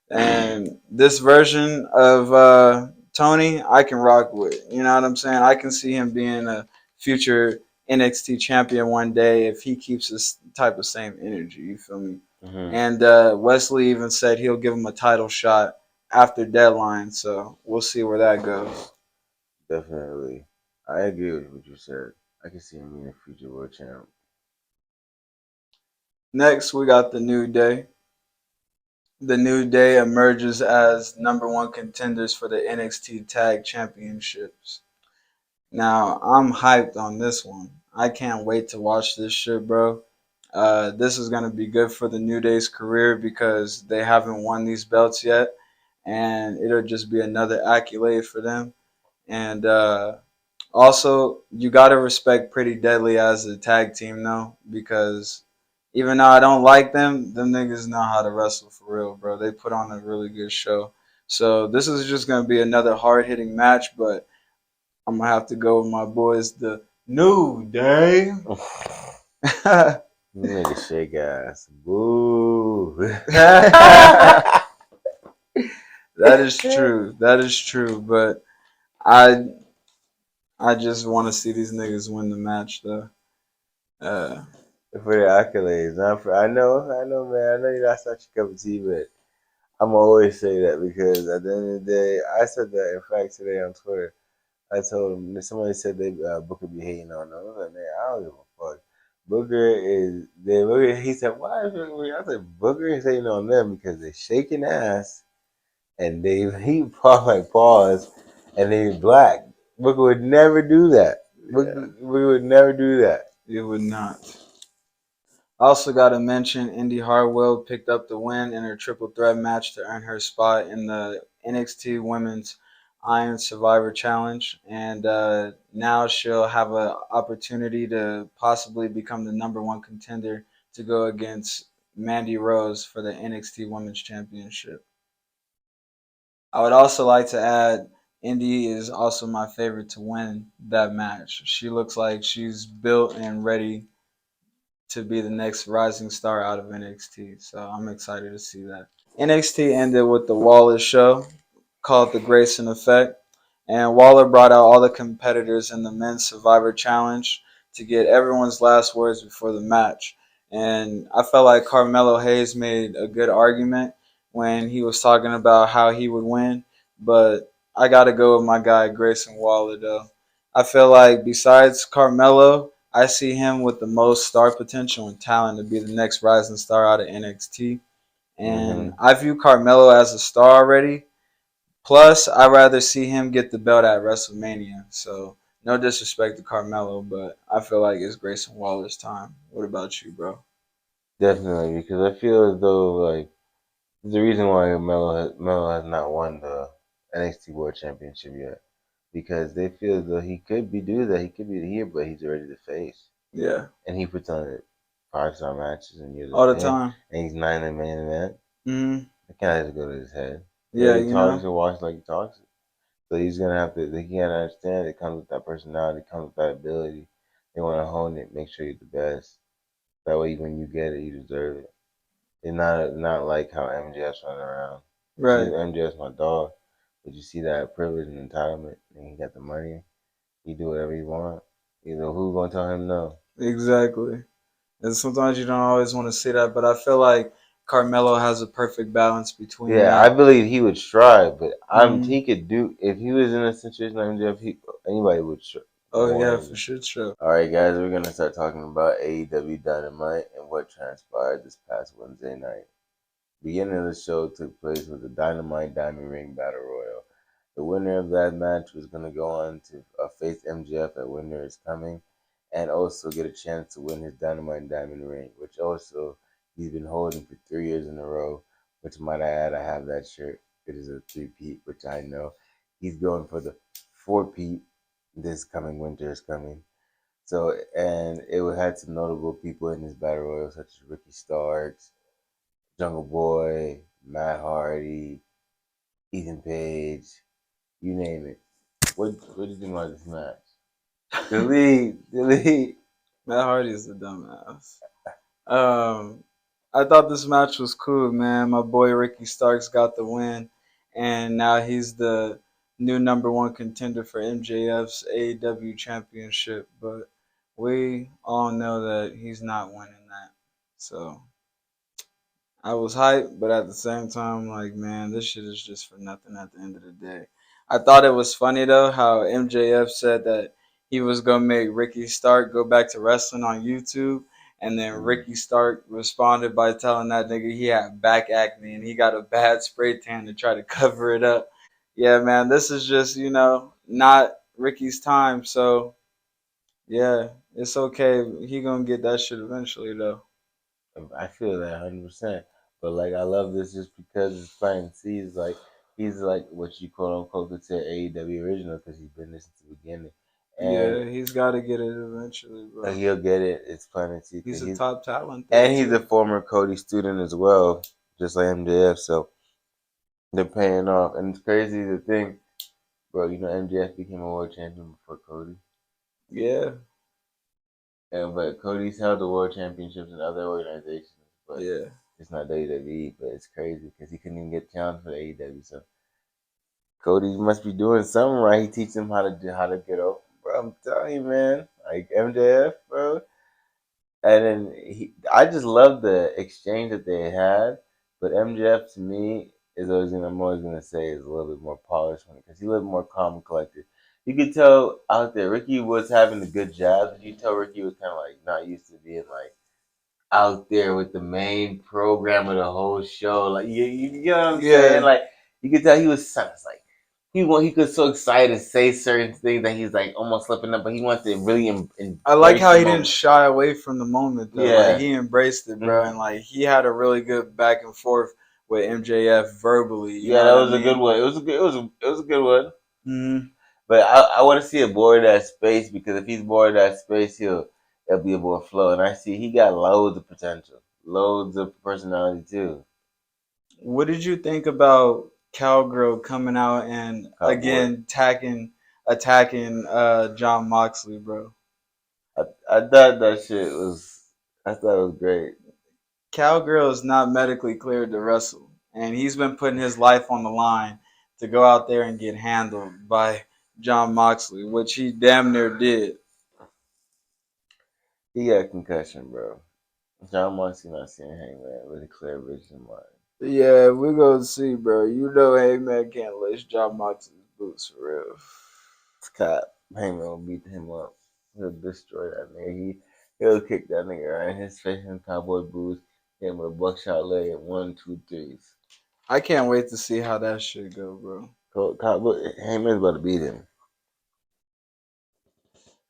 And this version of Tony, I can rock with. You know what I'm saying? I can see him being a future NXT champion one day if he keeps this type of same energy. You feel me? Mm-hmm. And Wesley even said he'll give him a title shot after Deadline. So we'll see where that goes. Definitely. I agree with what you said. I can see him being a future world champ. Next, we got the New Day. The New Day emerges as number one contenders for the NXT Tag Championships. Now, I'm hyped on this one. I can't wait to watch this shit, bro. This is going to be good for the New Day's career because they haven't won these belts yet. And it'll just be another accolade for them. And also, you got to respect Pretty Deadly as a tag team, though, because even though I don't like them niggas know how to wrestle for real, bro. They put on a really good show. So this is just going to be another hard-hitting match, but I'm going to have to go with my boys, the New Day. Nigga shake ass. Boo. That is true. That is true. But I just want to see these niggas win the match, though. For the accolades. I know, man. I know that's not your cup of tea, but I'm always say that because at the end of the day, I said that in fact today on Twitter. I told him somebody said they Booker be hating on them. I was like, man, I don't give a fuck. Booker is they Booker. He said, why? I said Booker is hating on them because they shaking ass and he pause and they black. Booker would never do that. Booker would never do that. It would not. Also got to mention Indy Harwell picked up the win in her triple threat match to earn her spot in the NXT Women's Iron Survivor Challenge, and now she'll have an opportunity to possibly become the number one contender to go against Mandy Rose for the NXT Women's Championship. I would also like to add Indy is also my favorite to win that match. She looks like she's built and ready to be the next rising star out of NXT. So I'm excited to see that. NXT ended with the Wallace show called The Grayson Effect, and Waller brought out all the competitors in the Men's Survivor Challenge to get everyone's last words before the match. And I felt like Carmelo Hayes made a good argument when he was talking about how he would win, but I got to go with my guy Grayson Waller though. I feel like besides Carmelo, I see him with the most star potential and talent to be the next rising star out of NXT. And I view Carmelo as a star already. Plus, I'd rather see him get the belt at WrestleMania. So, no disrespect to Carmelo, but I feel like it's Grayson Waller's time. What about you, bro? Definitely, because I feel as though like the reason why Melo has not won the NXT World Championship yet because they feel as though he could be do that. He could be here, but he's already the face. Yeah. And he puts on 5-star matches and you're All the the time. and he's 9 in the main event. Mm-hmm. It kind of has to go to his head. Yeah, He you talks know? and walks like he talks. So he's gonna have to. He can't understand. It comes with that personality. It comes with that ability. They want to hone it. Make sure you're the best. That way, when you get it, you deserve it. It's not like how MJF's running around. Which is Right. MJF's my dog, but you see that privilege and entitlement, and he got the money. He do whatever he want. You know who gonna tell him no? Exactly. And sometimes you don't always want to see that, but I feel like Carmelo has a perfect balance between Yeah, I that. believe he would strive, but Mm-hmm. he could do if he was in a situation like MJF. Anybody would Oh, yeah, for want. sure, sure. All right, guys, we're gonna start talking about AEW Dynamite and what transpired this past Wednesday night. The beginning of the show took place with the Dynamite Diamond Ring Battle Royal. The winner of that match was gonna go on to face MJF at Winter is Coming, and also get a chance to win his Dynamite Diamond Ring, which also he's been holding for 3 years in a row. Which might I add, I have that shirt. It is a three-peat, which I know he's going for the four-peat. This coming Winter is Coming. So, and it had some notable people in this battle royal, such as Ricky Starks, Jungle Boy, Matt Hardy, Ethan Page, you name it. What do you think about this match? Delete. Matt Hardy is a dumbass. Um, I thought this match was cool, man. My boy Ricky Starks got the win, and now he's the new number one contender for MJF's AEW championship. But we all know that he's not winning that. So I was hyped, but at the same time, like, man, this shit is just for nothing at the end of the day. I thought it was funny though how MJF said that he was gonna make Ricky Stark go back to wrestling on YouTube, and then Ricky Stark responded by telling that nigga he had back acne and he got a bad spray tan to try to cover it up. Yeah, man, this is just not Ricky's time. So yeah, it's okay. He gonna get that shit eventually though. I feel that 100%. But like, I love this just because it's planting seeds. Like, he's like what you quote unquote could say AEW original because he's been there since the beginning, and Yeah, he's got to get it eventually, bro. he'll get it. It's planting seeds He's because a he's top talent there and he's a too. former Cody student as well, just like MJF. So they're paying off, and it's crazy to think, bro. You know, MJF became a world champion before Cody, Yeah, and but Cody's held the world championships in other organizations, but yeah. it's not WWE. But it's crazy because he couldn't even get challenged for the AEW. So Cody must be doing something right. He teaches him how to get over. Bro, I'm telling you, man. Like MJF, bro. And then I just love the exchange that they had. But MJF to me, I'm always gonna say is a little bit more polished because he looked more calm and collected. You could tell out there Ricky was having the good jabs, but you tell Ricky was kind of like not used to being like out there with the main program of the whole show. Like you know what I'm saying? Like you could tell he was like he was so excited to say certain things that he's like almost slipping up, but he wants to really I like how he moment. didn't shy away from the moment though. Yeah. Like he embraced it, bro, and like he had a really good back and forth with MJF verbally. You know that what was I a good mean? one. It was a good one. Mm-hmm. But I want to see him more of that space because if he's more of that space, he'll be a more flow. And I see he got loads of potential, loads of personality too. What did you think about Cowgirl coming out and again attacking John Moxley, bro? I thought that shit was. I thought it was great. Cowgirl is not medically cleared to wrestle, and he's been putting his life on the line to go out there and get handled by John Moxley, which he damn near did. He got a concussion, bro. John Moxley not seeing Hangman with a clear vision in mind. Yeah, we're gonna see, bro. You know Hangman can't lace John Moxley's boots for real. It's cap. Hangman will beat him up. He'll destroy that nigga. He'll kick that nigga right in his face in cowboy boots. Hit him with a buckshot leg and 1, 2, 3s. I can't wait to see how that shit go, bro. Hangman's about to beat him.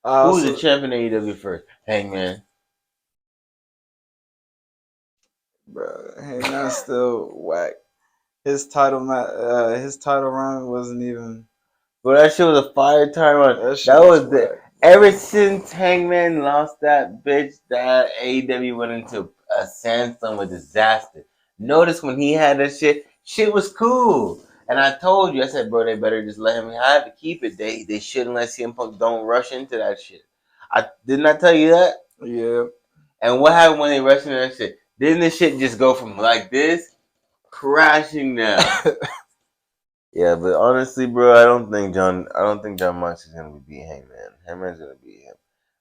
Who's the champion of AEW first? Hangman. Bro, Hangman's still whack. His title run wasn't even. Bro, that shit was a fire time run. That was the ever since Hangman lost that bitch, that AEW went into a sandstorm of disaster. Notice when he had that shit was cool. And I told you, I said, bro, they better just let him have to keep it. They shouldn't let CM Punk don't rush into that shit. I didn't I tell you that? Yeah. And what happened when they rushed into that shit? Didn't this shit just go from like this crashing down? Yeah, but honestly, bro, I don't think John Moxley's gonna be beat Hangman. Hangman's gonna beat him.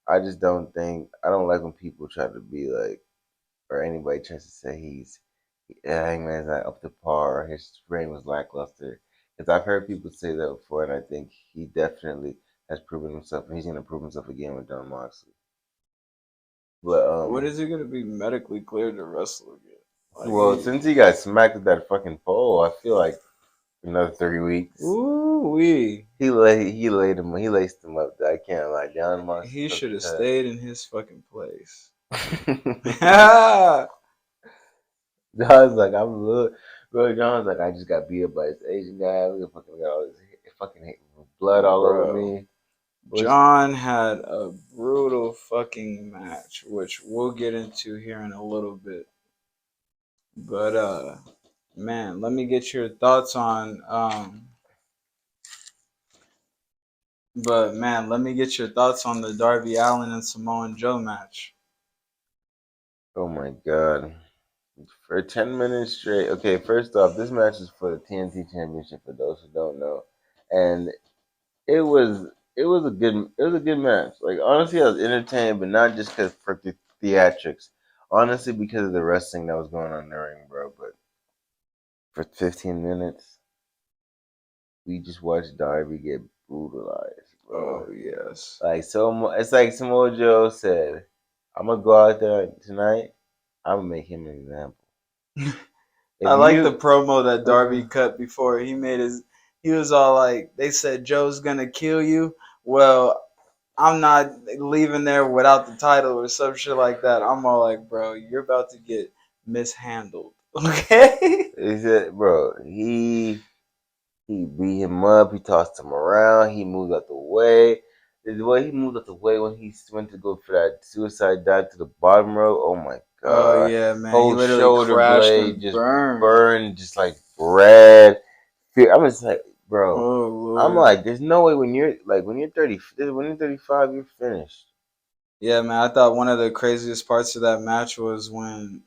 I just don't think I don't like when people try to be like, or anybody tries to say Hangman's not up to par or his reign was lackluster. Because I've heard people say that before, and I think he definitely has proven himself, and he's gonna prove himself again with John Moxley. But what is he gonna be medically cleared to wrestle again? Like, since he got smacked with that fucking pole, I feel like another 3 weeks. Ooh wee. He laced him up. I can't lie. John Moxley. He should have stayed in his fucking place. John's like, I'm a little. Bro, John's like, I just got beat up by this Asian guy. We fucking got all this fucking blood all over me. John had a brutal fucking match, which we'll get into here in a little bit. But man, let me get your thoughts on the Darby Allin and Samoa Joe match. Oh my god. For 10 minutes straight. Okay, first off, this match is for the TNT Championship for those who don't know. And it was a good match. Like honestly, I was entertained, but not just because for the theatrics. Honestly, because of the wrestling that was going on in the ring, bro. But for 15 minutes, we just watched Darby get brutalized, bro. Oh yes. It's like Samoa Joe said, "I'm gonna go out there tonight. I'm gonna make him an example." I like the promo that Darby cut before he made his. He was all like, "They said Joe's gonna kill you. Well, I'm not leaving there without the title or some shit like that." I'm all like, "Bro, you're about to get mishandled." Okay. He said, "Bro, he beat him up. He tossed him around. He moved out the way. The way he moved out the way when he went to go for that suicide dive to the bottom row. Oh my god! Oh yeah, man. Whole he literally shoulder blade just burned, just like red. I was like, bro. Oh, I'm like, there's no way when you're 35, you're finished. Yeah, man. I thought one of the craziest parts of that match was when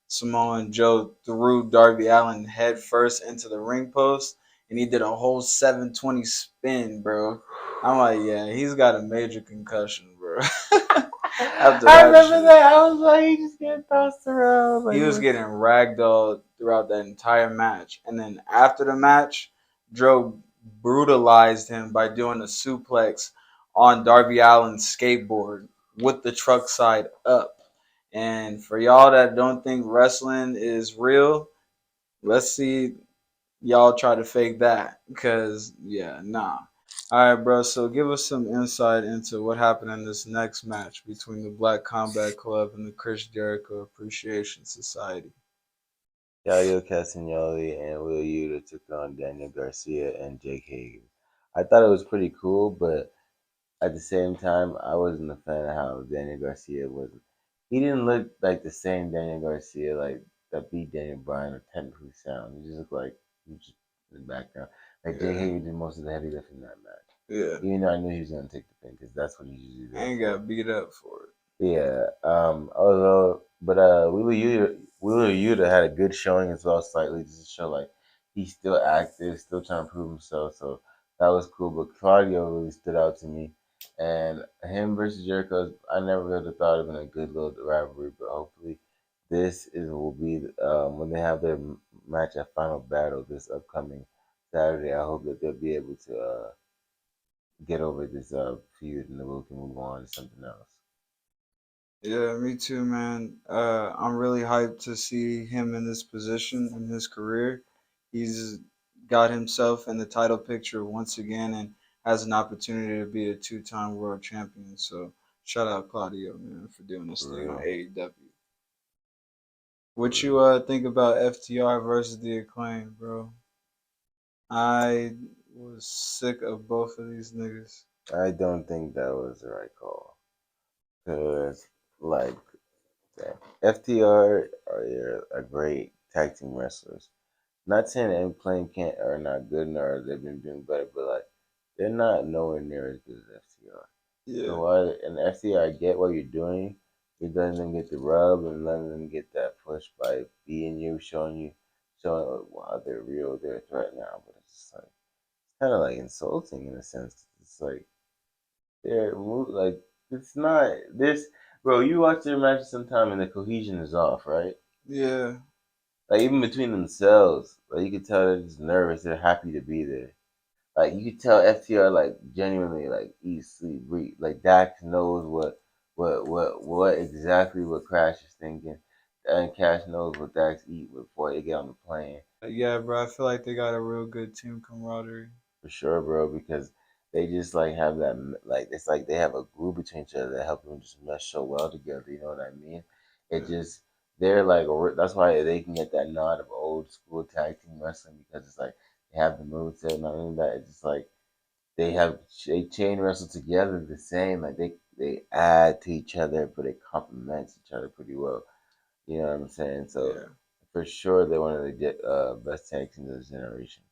Samoa Joe threw Darby Allin head first into the ring post, and he did a whole 720 spin, bro. I'm like, yeah, he's got a major concussion, bro. After I that remember shit. that. I was like, he just getting tossed around. Like, He was getting ragdolled throughout that entire match. And then after the match, Dro brutalized him by doing a suplex on Darby Allin's skateboard with the truck side up. And for y'all that don't think wrestling is real, let's see y'all try to fake that. Because, yeah, nah. All right, bro. So give us some insight into what happened in this next match between the Black Combat Club and the Chris Jericho Appreciation Society. Dario Castagnoli and Will Yuta took on Daniel Garcia and Jake Hager. I thought it was pretty cool, but at the same time, I wasn't a fan of how Daniel Garcia was. He didn't look like the same Daniel Garcia like that beat Daniel Bryan or technically sound. He just looked like he was just in the background. Like Jake Hager did most of the heavy lifting in that match. Yeah. Even though I knew he was gonna take the pin because that's what he usually does. And got beat up for it. Yeah. But Wheeler Yuta had a good showing as well, slightly just to show like he's still active, still trying to prove himself. So that was cool. But Claudio really stood out to me, and him versus Jericho, I never would have thought of been a good little rivalry. But hopefully, this is will be when they have their match at Final Battle this upcoming Saturday. I hope that they'll be able to get over this feud and then we can move on to something else. Yeah, me too, man. I'm really hyped to see him in this position in his career. He's got himself in the title picture once again and has an opportunity to be a two-time world champion. So shout out Claudio, man, for doing this thing on Real. AEW. What you think about FTR versus the Acclaim, bro? I was sick of both of these niggas. I don't think that was the right call. Because, like, FTR are great tag team wrestlers. Not saying that Claim can't are not good or they've been doing better, but like they're not nowhere near as good as FTR. Yeah. So why and FTR I get what you're doing. It doesn't get the rub and letting them get that push by being you, showing like, wow, they're real, they're a threat now. But it's just like kind of like insulting in a sense. It's like like it's not this, bro. You watch their matches sometime and the cohesion is off, right? Yeah. Like even between themselves, like you could tell they're just nervous. They're happy to be there. Like you could tell FTR like genuinely like eat, sleep, breathe. Like Dax knows what exactly what Crash is thinking, and Cash knows what Dax eat before they get on the plane. Yeah, bro. I feel like they got a real good team camaraderie. For sure, bro, because they just like have that like it's like they have a glue between each other that help them just mesh so well together. You know what I mean? It just they're like that's why they can get that nod of old school tag team wrestling because it's like they have the moveset. Not only that, it's just like they chain wrestle together the same. Like they add to each other, but they complement each other pretty well. You know what I'm saying? So Yeah. for sure, they're one of the best tag teams of this generation.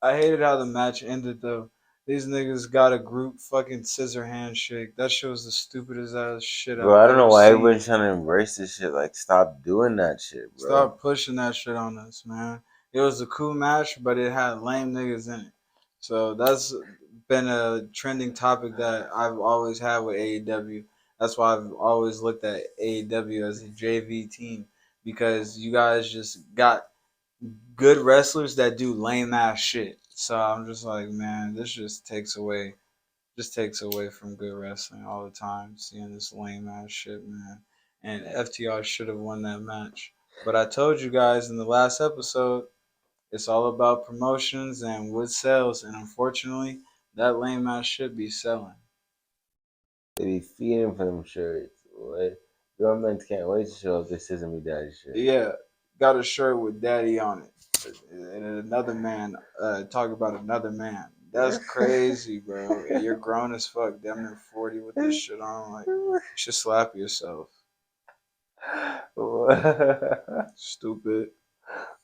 I hated how the match ended though. These niggas got a group fucking scissor handshake. That shit was the stupidest ass shit I've Bro, I don't know ever why seen. everybody's trying to embrace this shit. Like, stop doing that shit, bro. Stop pushing that shit on us, man. It was a cool match, but it had lame niggas in it. So that's been a trending topic that I've always had with AEW. That's why I've always looked at AEW as a JV team because you guys just got good wrestlers that do lame ass shit. So I'm just like, man, this just takes away from good wrestling all the time. Seeing this lame ass shit, man. And FTR should have won that match. But I told you guys in the last episode, it's all about promotions and what sells. And unfortunately, that lame ass shit be selling. They be feeding for them shirts. What? Governments can't wait to show up this isn't me daddy shit. Yeah, got a shirt with daddy on it. And another man talk about another man. That's crazy, bro. And you're grown as fuck, damn near 40 with this shit on. Like, you should slap yourself. Stupid.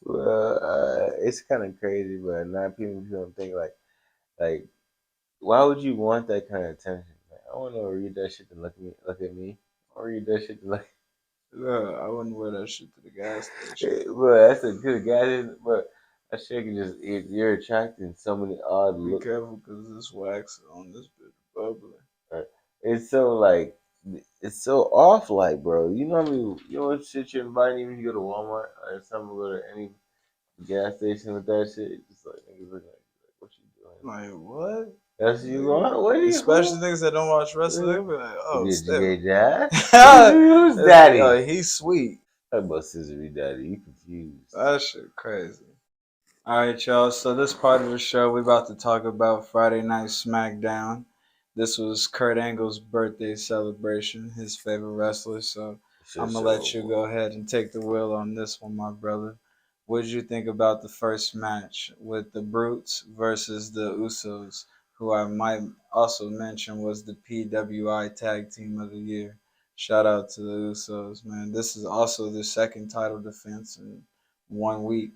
Well, it's kind of crazy, but not people don't think like why would you want that kind of attention? Like, I want to read that shit to look at me. I read that shit to look. Yeah, I wouldn't wear that shit to the gas station. But that's a good guy. But that shit can just you're attracting so many odd Be looks. careful because this wax on this bitch bubbling. It's so like it's so off, like, bro. You know what I mean? You know what shit you're inviting even if you go to Walmart or something, go to any gas station with that shit. It's just like niggas looking like, what you doing? Like what? That's what you want? What are you Especially want? niggas that don't watch wrestling, they be like, "Oh, Did you still." get jazz? Who's daddy? He's sweet. Talk about Scissory Daddy. You confused. That shit crazy. All right, y'all. So this part of the show, we about to talk about Friday Night Smackdown. This was Kurt Angle's birthday celebration, his favorite wrestler. So Shit I'm gonna let you show. go ahead and take the wheel on this one, my brother. What did you think about the first match with the Brutes versus the Usos, who I might also mention was the PWI Tag Team of the Year? Shout out to the Usos, man. This is also their second title defense in 1 week.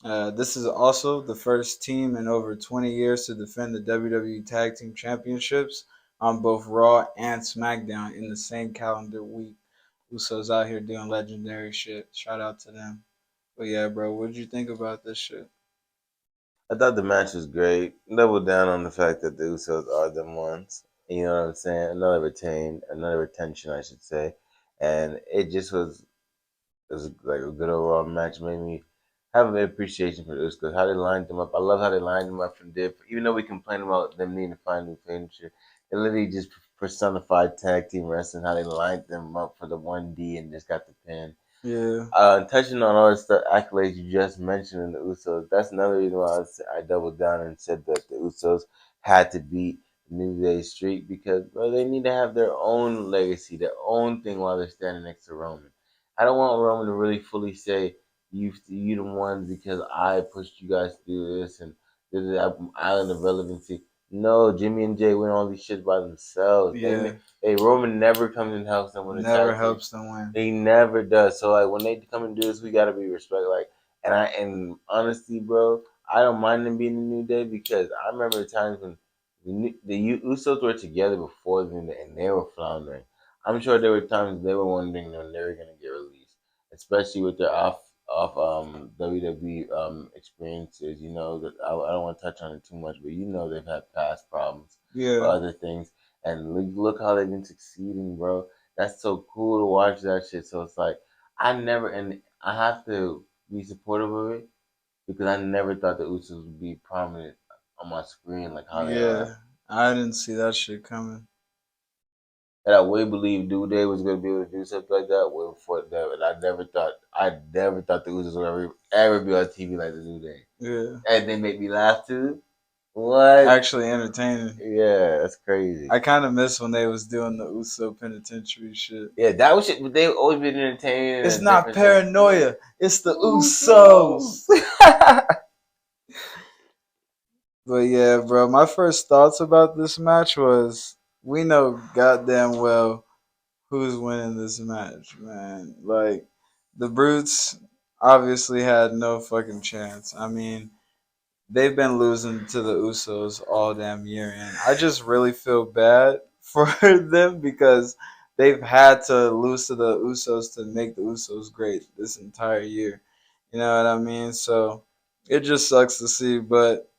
This is also the first team in over 20 years to defend the WWE Tag Team Championships on both Raw and SmackDown in the same calendar week. Usos out here doing legendary shit. Shout out to them. But yeah, bro, what did you think about this shit? I thought the match was great. Double down on the fact that the Usos are them ones. You know what I'm saying? Another retention, I should say. And it was like a good overall match. Made me have an appreciation for the Usos. How they lined them up. I love how they lined them up and did. Even though we complain about them needing to find new finisher, they literally just personified tag team wrestling. How they lined them up for the 1D and just got the pin. Yeah, Touching on all the stuff, accolades you just mentioned in the Usos, that's another reason why I doubled down and said that the Usos had to beat New Day streak because, bro, they need to have their own legacy, their own thing while they're standing next to Roman. I don't want Roman to really fully say, you the ones because I pushed you guys to do this and this is an island of relevancy. No, Jimmy and Jay win all these shit by themselves. yeah. Hey, Roman never comes and helps them win a Never tag team. helps them win. He never does. So like when they come and do this, we gotta be respect. Like and honestly, bro, I don't mind them being a New Day because I remember the times when the Usos were together before the New Day and they were floundering. I'm sure there were times they were wondering when they were gonna get released, especially with their off WWE experiences. You know that I don't want to touch on it too much, but you know they've had past problems or Yeah, other things, and look how they've been succeeding, bro. That's so cool to watch that shit. So it's like and I have to be supportive of it because I never thought the Usos would be prominent on my screen like how they are. yeah. I didn't see that shit coming. And I way believe New Day was gonna be able to do something like that way before that. And I never thought the Usos would ever be on TV like the New Day. Yeah, And they make me laugh too. What? actually entertaining. Yeah, that's crazy. I kind of miss when they was doing the Uso penitentiary shit. Yeah, that was shit. But they've always been entertaining in It's a not different sense. paranoia. It's the Usos. Usos. But yeah, bro, my first thoughts about this match was we know goddamn well who's winning this match, man. Like the Brutes obviously had no fucking chance. I mean, they've been losing to the Usos all damn year, and I just really feel bad for them because they've had to lose to the Usos to make the Usos great this entire year. You know what I mean? So it just sucks to see, but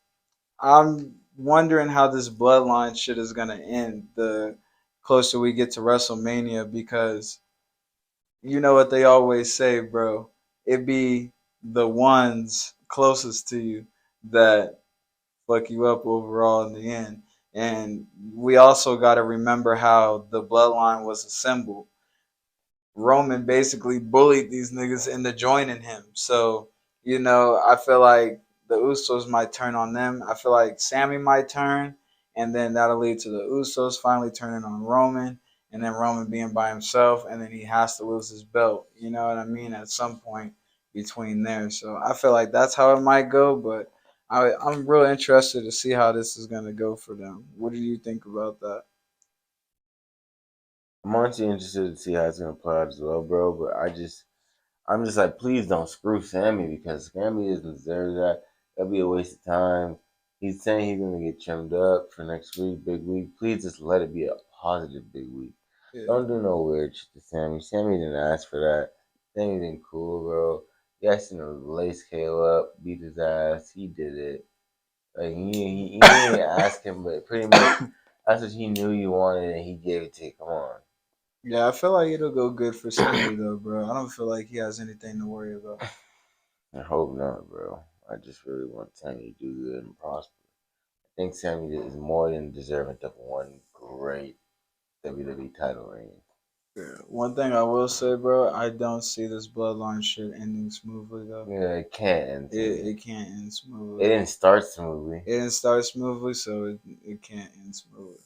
I'm wondering how this bloodline shit is gonna end the closer we get to WrestleMania because you know what they always say, bro. It be the ones closest to you that fuck you up overall in the end. And we also got to remember how the bloodline was assembled. Roman basically bullied these niggas into joining him. So, I feel like the Usos might turn on them. I feel like Sammy might turn, and then that'll lead to the Usos finally turning on Roman, and then Roman being by himself, and then he has to lose his belt. You know what I mean? At some point between there. So I feel like that's how it might go, but I'm real interested to see how this is gonna go for them. What do you think about that? I'm honestly interested to see how it's gonna play out as well, bro. But I'm just like, please don't screw Sammy because Sammy doesn't deserve that. That'd be a waste of time. He's saying he's gonna get trimmed up for next week, big week. Please just let it be a positive big week. Yeah, Don't do no weird shit to Sammy. Sammy didn't ask for that. Sammy didn't cool, bro. You asked him to lace KO up, beat his ass. He did it. Like he didn't ask him, but pretty much that's what he knew you wanted, and he gave it to you. Come on. Yeah, I feel like it'll go good for Sammy though, bro. I don't feel like he has anything to worry about. I hope not, bro. I just really want Sammy to do good and prosper. I think Sammy is more than deserving of one great WWE title reign. Yeah. One thing I will say, bro, I don't see this bloodline shit ending smoothly though. Yeah, it can't end smoothly. It can't end It smoothly. didn't start smoothly. It didn't start smoothly, so it can't end smoothly.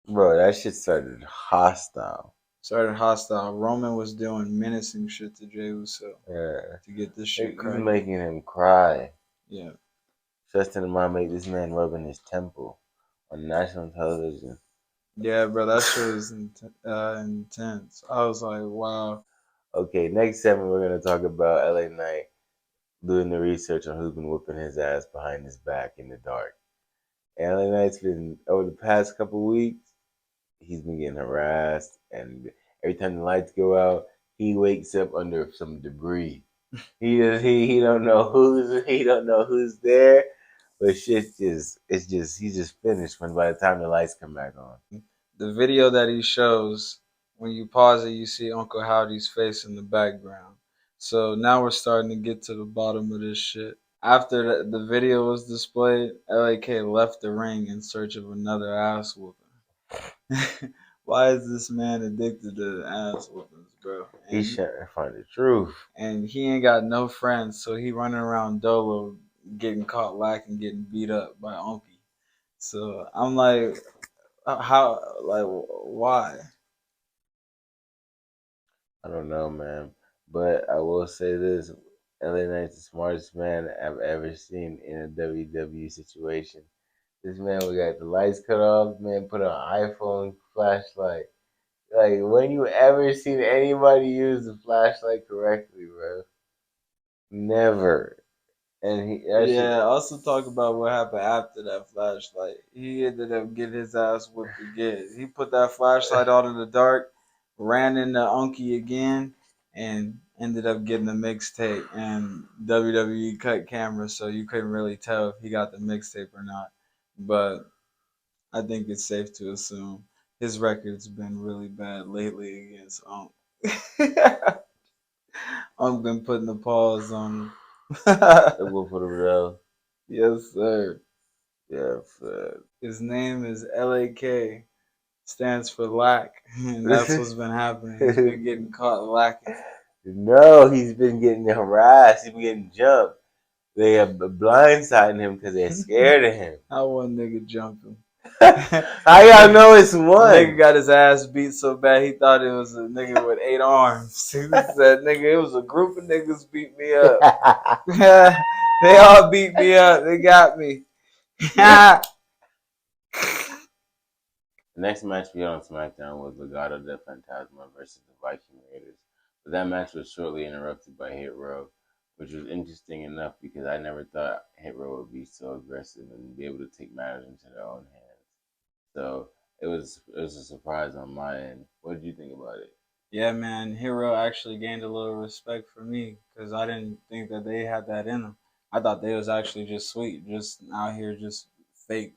Bro, that shit started hostile. Started hostile. Roman was doing menacing shit to Jey Uso Yeah. to get this It shit was cracking. making him cry. Yeah. Justin and mom made this man rub in his temple on national television. Yeah, bro, that shit was intense. I was like, wow. Okay, next segment we're gonna talk about LA Knight doing the research on who's been whooping his ass behind his back in the dark. And LA Knight's been over the past couple weeks, he's been getting harassed, and every time the lights go out, he wakes up under some debris. He don't know who's there, but shit's just it's just he's just finished when by the time the lights come back on. The video that he shows, when you pause it, you see Uncle Howdy's face in the background. So now we're starting to get to the bottom of this shit. After the video was displayed, LAK left the ring in search of another ass whooping. Why is this man addicted to ass whoopings, bro? He's trying to find the truth. And he ain't got no friends, so he running around Dolo getting caught lacking, getting beat up by Unky. So I'm like, how, like, why? I don't know, man. But I will say this: LA Knight's the smartest man I've ever seen in a WWE situation. This man, we got the lights cut off. Man, put an iPhone flashlight. Like, when you ever seen anybody use the flashlight correctly, bro? Never. And that shit. Yeah, also talk about what happened after that flashlight. He ended up getting his ass whipped again. He put that flashlight out in the dark, ran into Unky again, and ended up getting the mixtape. And WWE cut cameras, so you couldn't really tell if he got the mixtape or not. But I think it's safe to assume his record's been really bad lately against Unk. Unk been putting the paws on him. It will put him down. Yes, sir. Yeah, man. His name is LAK, stands for lack, and that's what's been happening. He's been getting caught lacking. No, he's been getting harassed. He's been getting jumped. They are blindsiding him because they're scared of him. How one nigga jumped him? How y'all know it's one? Nigga got his ass beat so bad he thought it was a nigga with 8 arms. He said, nigga, it was a group of niggas beat me up. They all beat me up. They got me. The next match we had on SmackDown was Legado del Fantasma versus the Viking Raiders. But that match was shortly interrupted by Hit Row, which was interesting enough because I never thought Hit Row would be so aggressive and be able to take matters into their own hands. So it was a surprise on my end. What did you think about it? Yeah, man, Hero actually gained a little respect for me because I didn't think that they had that in them. I thought they was actually just sweet, just out here, just fake,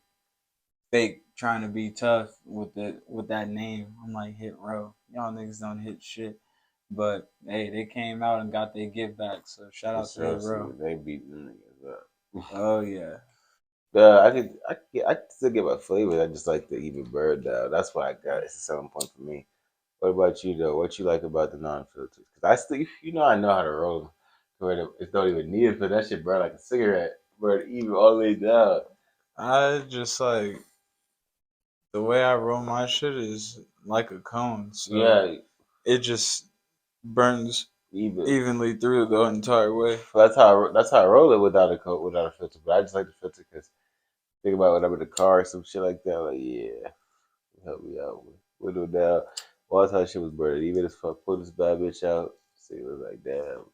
trying to be tough with that name. I'm like, Hit Row, y'all niggas don't hit shit, but hey, they came out and got their get back. So shout out to Hit Row. They beat them niggas up. Oh yeah. I could still get my flavor. I just like the even bird down. That's what I got. It's a selling point for me. What about you though? What you like about the non-filters? Because I still, I know how to roll them. Where it's not even needed for that shit burn like a cigarette, burn even all the way down. I just like the way I roll my shit is like a cone, so Yeah, it just burns even. evenly through the entire way. That's how I roll it without a coat, without a filter. But I just like the filter because think about when I'm in the car or some shit like that. Like, yeah, help me out. Window down. Well, that's how shit was burning. Even as fuck, pull this bad bitch out. See, it was like, damn.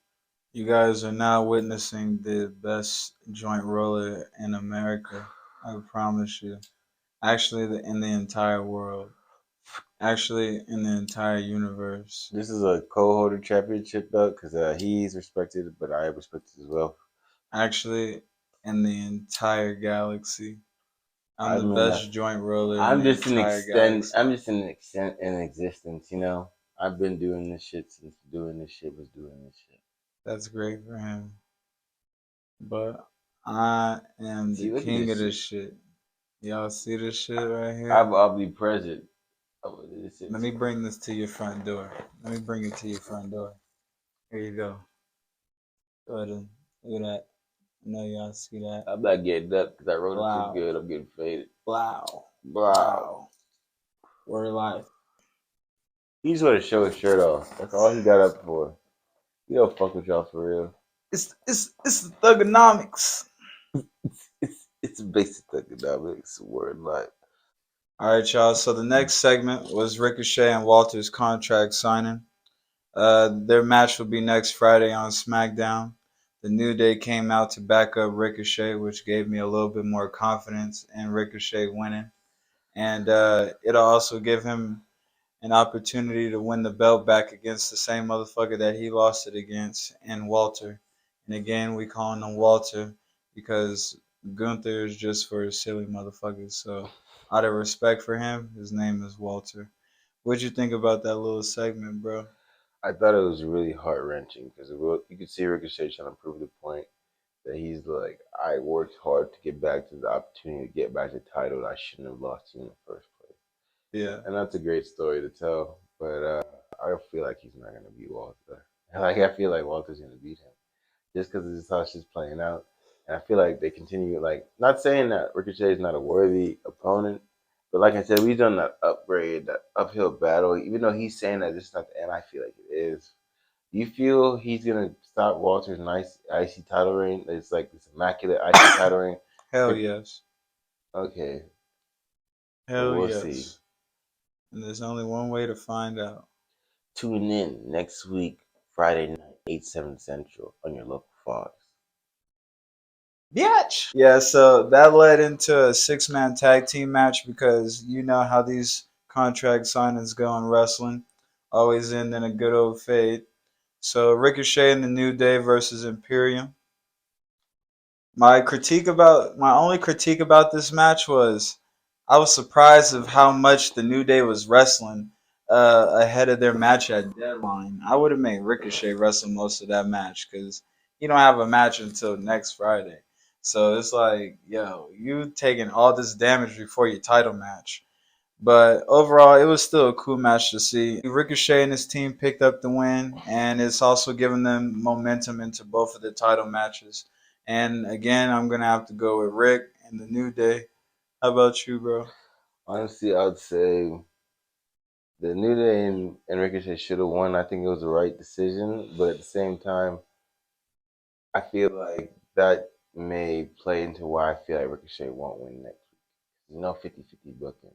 You guys are now witnessing the best joint roller in America. I promise you. Actually, in the entire world. Actually, in the entire universe. This is a co-holder championship though, because he's respected, but I am respected as well. Actually, in the entire galaxy. I'm the best joint roller in I'm the just an entire galaxy. I'm just an extent in existence, you know. I've been doing this shit since doing this shit was doing this shit. That's great for him. But I am See, the look at king of this this shit. shit. Y'all see this shit right here? I'll be present. Let me bring this to your front door. Let me bring it to your front door. Here you go. Go ahead and look at that. I know y'all see that. I'm not getting up because I wrote it Wow. too good. I'm getting faded. Wow. Wow. Word of life. He just want to show his shirt off. That's all he got up for. He don't fuck with y'all for real. It's the thugonomics. It's basic economics. Word of life. All right, y'all. So the next segment was Ricochet and Walter's contract signing. Their match will be next Friday on Smackdown. The New Day came out to back up Ricochet, which gave me a little bit more confidence in Ricochet winning. And it'll also give him an opportunity to win the belt back against the same motherfucker that he lost it against, and Walter. And again, we calling him Walter because Gunther is just for silly motherfuckers. So out of respect for him, his name is Walter. What'd you think about that little segment, bro? I thought it was really heart wrenching because you could see Ricochet trying to prove the point that he's like, I worked hard to get back to the opportunity to get back the title that I shouldn't have lost to in the first place. Yeah. And that's a great story to tell, but I feel like he's not going to beat Walter. Like, I feel like Walter's going to beat him just because this is how shit's playing out. And I feel like they continue, like, not saying that Ricochet is not a worthy opponent, but like I said, we've done that upgrade, that uphill battle. Even though he's saying that this is not the end, I feel like it is. Do you feel he's gonna stop Walter's nice IC title reign? It's like this immaculate IC title reign. Hell yes. Okay, Hell we'll yes. see. And there's only one way to find out. Tune in next week, Friday night, 8/7 Central, on your local Fox. Bitch. Yeah, so that led into a 6-man tag team match because you know how these contract signings go in wrestling. Always end in a good old fade. So Ricochet and the New Day versus Imperium. My only critique about this match was I was surprised of how much the New Day was wrestling ahead of their match at Deadline. I would have made Ricochet wrestle most of that match because you don't have a match until next Friday. So it's like, yo, you taking all this damage before your title match. But overall, it was still a cool match to see. Ricochet and his team picked up the win, and it's also given them momentum into both of the title matches. And again, I'm gonna have to go with Rick and the New Day. How about you, bro? Honestly, I would say the New Day and Ricochet should have won. I think it was the right decision, but at the same time, I feel like that may play into why I feel like Ricochet won't win next week. You know, 50-50 booking.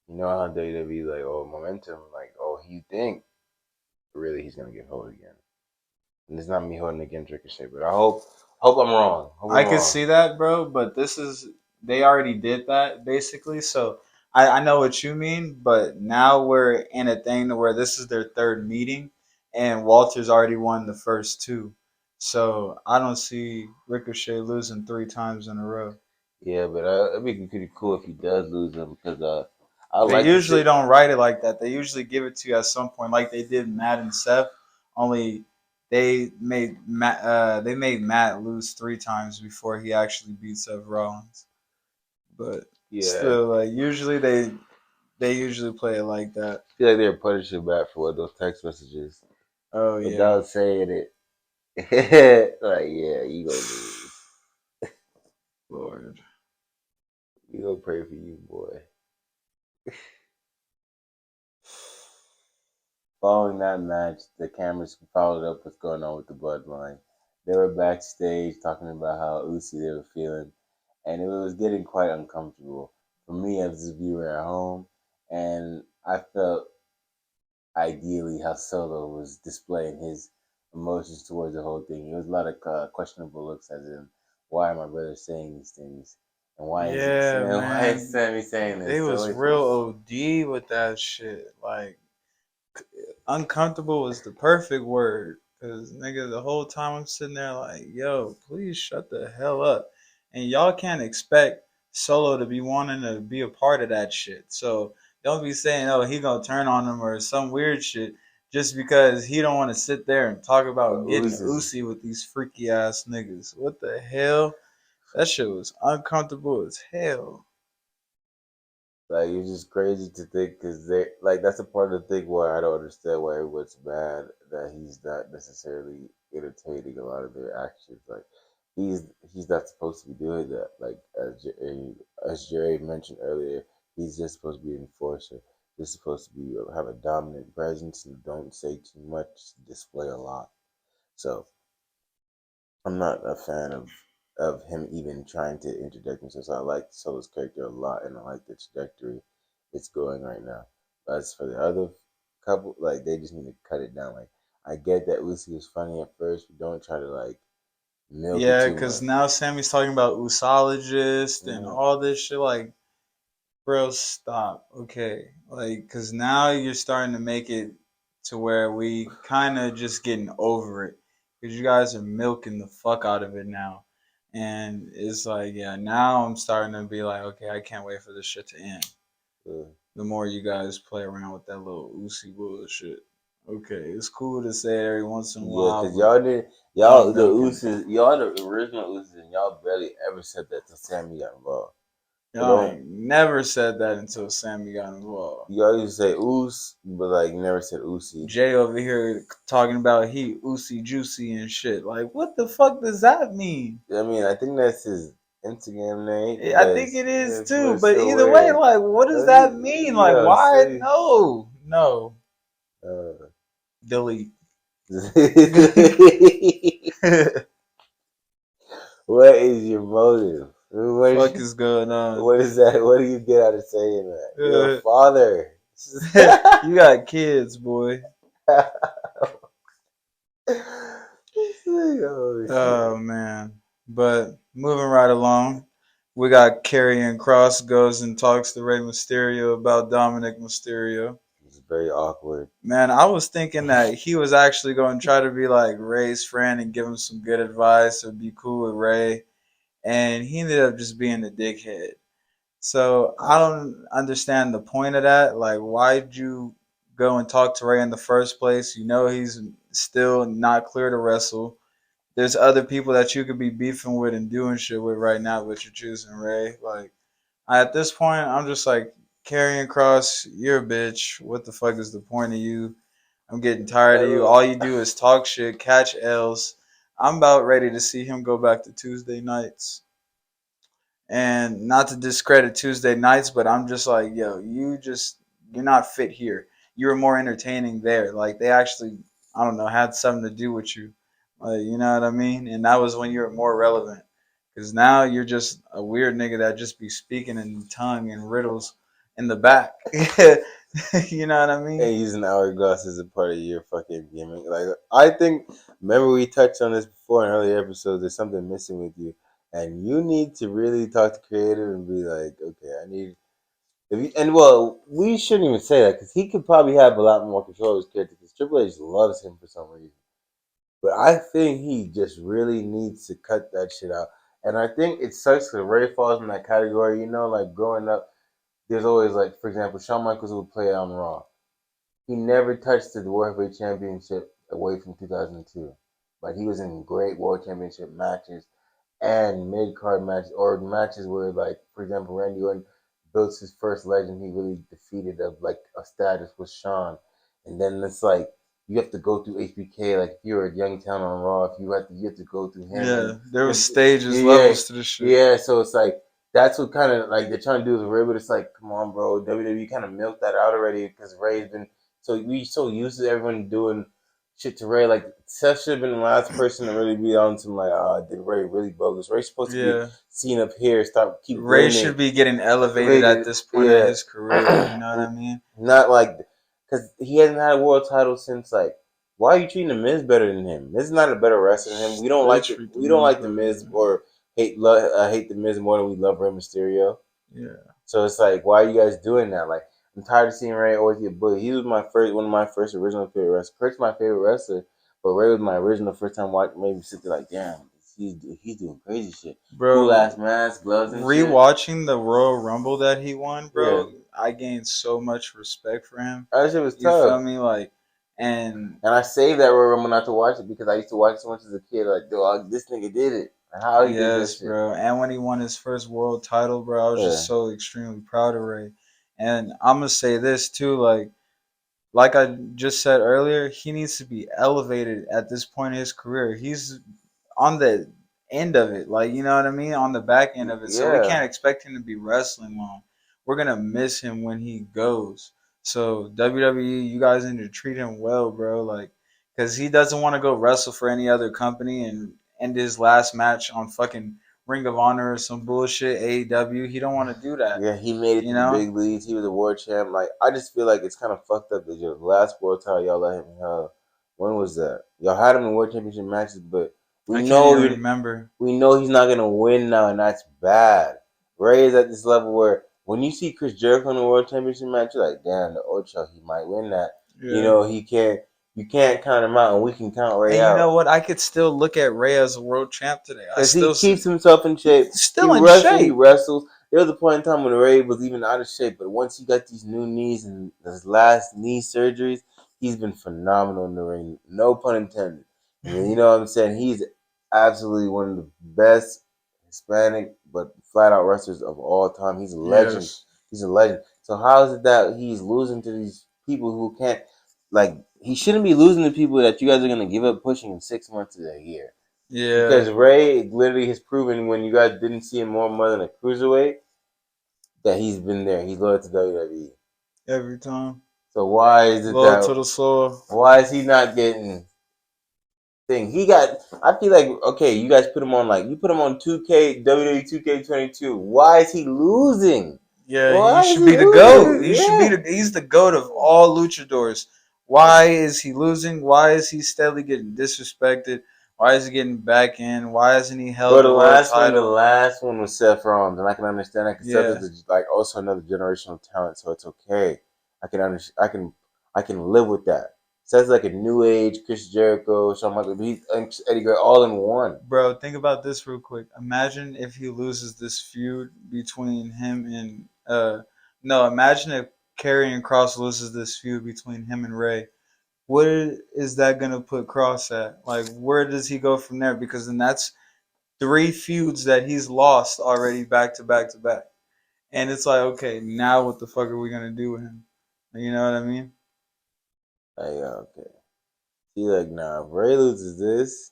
You know how WWE like, oh, momentum, like, oh, you think really he's gonna get hold again. And it's not me holding against Ricochet, but hope I'm wrong. I can see that, bro, but they already did that basically. So I know what you mean, but now we're in a thing to where this is their third meeting, and Walter's already won the first two. So I don't see Ricochet losing 3 times in a row. Yeah, but it'd be pretty cool if he does lose them because I They like to usually see. don't write it like that. They usually give it to you at some point, like they did Matt and Seth. Only they made Matt lose 3 times before he actually beat Seth Rollins. But Yeah, still, like they usually play it like that. I feel like they're punishing Matt for one of those text messages Oh yeah, without saying it. Like, yeah, you gonna lose. Lord. We gonna pray for you, boy. Following that match, the cameras followed up what's going on with the Bloodline. They were backstage talking about how Usi they were feeling, and it was getting quite uncomfortable for me as a viewer at home. And I felt ideally how Solo was displaying his emotions towards the whole thing. It was a lot of questionable looks, as in, why are my brothers saying these things, and Yeah, why is man. Sammy saying They this? So was real OD with that shit. Like uncomfortable was the perfect word. Cause nigga, the whole time I'm sitting there like, yo, please shut the hell up. And y'all can't expect Solo to be wanting to be a part of that shit. So don't be saying, "Oh, he gonna turn on him" or some weird shit just because he don't want to sit there and talk about getting Usos. oozy with these freaky ass niggas. What the hell? That shit was uncomfortable as hell. Like it's just crazy to think because they like that's a part of the thing where I don't understand why everyone's mad that he's not necessarily entertaining a lot of their actions. Like he's he's not supposed to be doing that. Like as Jerry mentioned earlier, he's just supposed to be an enforcer. He's supposed to be have a dominant presence and don't say too much, display a lot. So I'm not a fan of him even trying to interject himself. So I like Solo's character a lot, and I like the trajectory it's going right now. But as for the other couple, like they just need to cut it down. Like I get that Uzi was funny at first, but don't try to like milk it Yeah, too because much. now Sammy's talking about usologist and Mm, all this shit. Like, bro, stop. Okay. Like, because now you're starting to make it to where we kind of just getting over it. Because you guys are milking the fuck out of it now. And it's like, yeah, now I'm starting to be like, okay, I can't wait for this shit to end. uh, The more you guys play around with that little Uzi bullshit. Okay, it's cool to say it every once in a yeah, while, cause but y'all did y'all y'all the milking it. Usos, y'all the original Usos, and y'all barely ever said that till Sammy got involved. So Y'all don't ain't never said that until Sammy got involved. you always say Us, but like never said Usi. Jay over here talking about he Usi Juicy and shit. Like, what the fuck does that mean? I mean, I think that's his Instagram name, I but think it is but too, it's but still either way, weird. like, what does that mean? Like, Yeah, why? see. No, no, Uh, delete. what is your motive? Fuck is going on? What is that? What do you get out of saying that? You're a Uh, father. you got kids, boy. Oh Oh shit! man. But moving right along, we got Karrion Cross goes and talks to Rey Mysterio about Dominic Mysterio. It's very awkward. Man, I was thinking that he was actually going to try to be like Ray's friend and give him some good advice or be cool with Ray, and he ended up just being a dickhead. So I don't understand the point of that. Like, why'd you go and talk to Ray in the first place? You know he's still not clear to wrestle. There's other people that you could be beefing with and doing shit with right now, but you're choosing Ray. Like, at this point, I'm just like, Karrion Cross, you're a bitch. What the fuck is the point of you? I'm getting tired of you. All you do is talk shit, catch L's. I'm about ready to see him go back to Tuesday nights. And not to discredit Tuesday nights, but I'm just like, yo, you're not fit here. You were more entertaining there. Like they actually, I don't know, had something to do with you. Like, you know what I mean? And that was when you were more relevant. Because now you're just a weird nigga that just be speaking in tongue and riddles in the back. You know what I mean? And using hourglass as a part of your fucking gimmick. Like I think, remember we touched on this before in earlier episodes. There's something missing with you, and you need to really talk to creative and be like, okay, I need. If you, and well, we shouldn't even say that because he could probably have a lot more control of his character because Triple H loves him for some reason. But I think he just really needs to cut that shit out. And I think it sucks because Ray falls in that category. You know, like growing up, there's always like, for example, Shawn Michaels would play on Raw. He never touched the World Heavyweight Championship away from 2002. But he was in great World Championship matches and mid card matches or matches where, like, for example, Randy Orton built his first legend. He really defeated like a status with Shawn, and then it's like you have to go through HBK. Like if you're at Youngtown on Raw, if you have to go through him, and Yeah, there you was have to, stages, yeah, levels to this shit. yeah. So it's like that's what kind of like they're trying to do with Ray, but it's like, come on, bro, WWE kind of milked that out already because Ray's been so used to everyone doing shit to Ray. Like Seth should have been the last person to really be on some like, did Ray really bogus? Ray's supposed to be Yeah. seen up here, keep Ray winning. should be getting elevated at Rated, this point of yeah. his career. You know what I mean? Not like because he hasn't had a world title since like. Why are you treating the Miz better than him? Miz is not a better wrestler than him. We don't They like it. treat the We don't Miz like the better Miz than him. or hate the Miz more than we love Rey Mysterio. Yeah. So it's like, why are you guys doing that? Like, I'm tired of seeing Ray always get bullied. He was one of my first original favorite wrestlers. Kurt's my favorite wrestler, but Ray was my original first time watch. Made me sit there like, damn, he's doing crazy shit. Bro, Cool ass mask, gloves and shit. rewatching the Royal Rumble that he won, bro, Yeah. I gained so much respect for him. That shit was You tough. feel me? Like, and I saved that Royal Rumble not to watch it because I used to watch it so much as a kid. Like, dog, this nigga did it. How he did that yes, shit. bro. And when he won his first world title, bro, I was just so extremely proud of Ray. And I'm gonna say this too, like I just said earlier, he needs to be elevated at this point in his career. He's on the end of it, like, you know what I mean, on the back end of it. So we can't expect him to be wrestling long. We're gonna miss him when he goes. So WWE, you guys need to treat him well, bro. Like, because he doesn't want to go wrestle for any other company and end his last match on fucking Ring of Honor or some bullshit AEW. He don't want to do that. Yeah, he made it You to the know? big leagues. He was a world champ. Like, I just feel like it's kind of fucked up that your last world title y'all let him have. When was that? Y'all had him in world championship matches, but I can't even remember. we know he's not gonna win now, and that's bad. Ray is at this level where when you see Chris Jericho in the world championship match, you're like, damn, the Ocho, he might win that. Yeah. You know, he can't. You can't count him out, and we can count Ray And out. you know what? I could still look at Ray as a world champ today. Because he keeps himself in shape. Still in He shape. wrestles. There was a point in time when Ray was even out of shape, but once he got these new knees and his last knee surgeries, he's been phenomenal in the ring. No pun intended. And you know what I'm saying? He's absolutely one of the best Hispanic but flat out wrestlers of all time. He's a legend. Yes. He's a legend. So how is it that he's losing to these people who can't, like, he shouldn't be losing to people that you guys are going to give up pushing in 6 months to a year. Yeah. Because Ray literally has proven when you guys didn't see him more than a cruiserweight that he's been there. He's loyal to WWE. Every time. So why is it Loyal to the soul. why is he not getting thing? He got. I feel like okay, you guys put him on you put him on 2K WWE 2K22. Why is he losing? Yeah, he should be the GOAT. He's the GOAT of all luchadors. Why is he losing? Why is he steadily getting disrespected? Why is he getting back in? Why hasn't he held the world the title? last one was Seth Rollins, and I can understand that because Seth Yeah. is also another generational talent, so it's okay. I can understand. I can live with that. Seth's like a new age Chris Jericho, Shawn Michaels, he's Eddie Guerrero all in one. Bro, think about this real quick. Imagine if he loses this feud between him and no, imagine if Karrion Kross loses this feud between him and Ray. Where is that gonna put Cross at? Like, where does he go from there? Because then that's 3 feuds that he's lost already back to back to back. And it's like, okay, now what the fuck are we gonna do with him? You know what I mean? Okay. See, nah, if Ray loses this,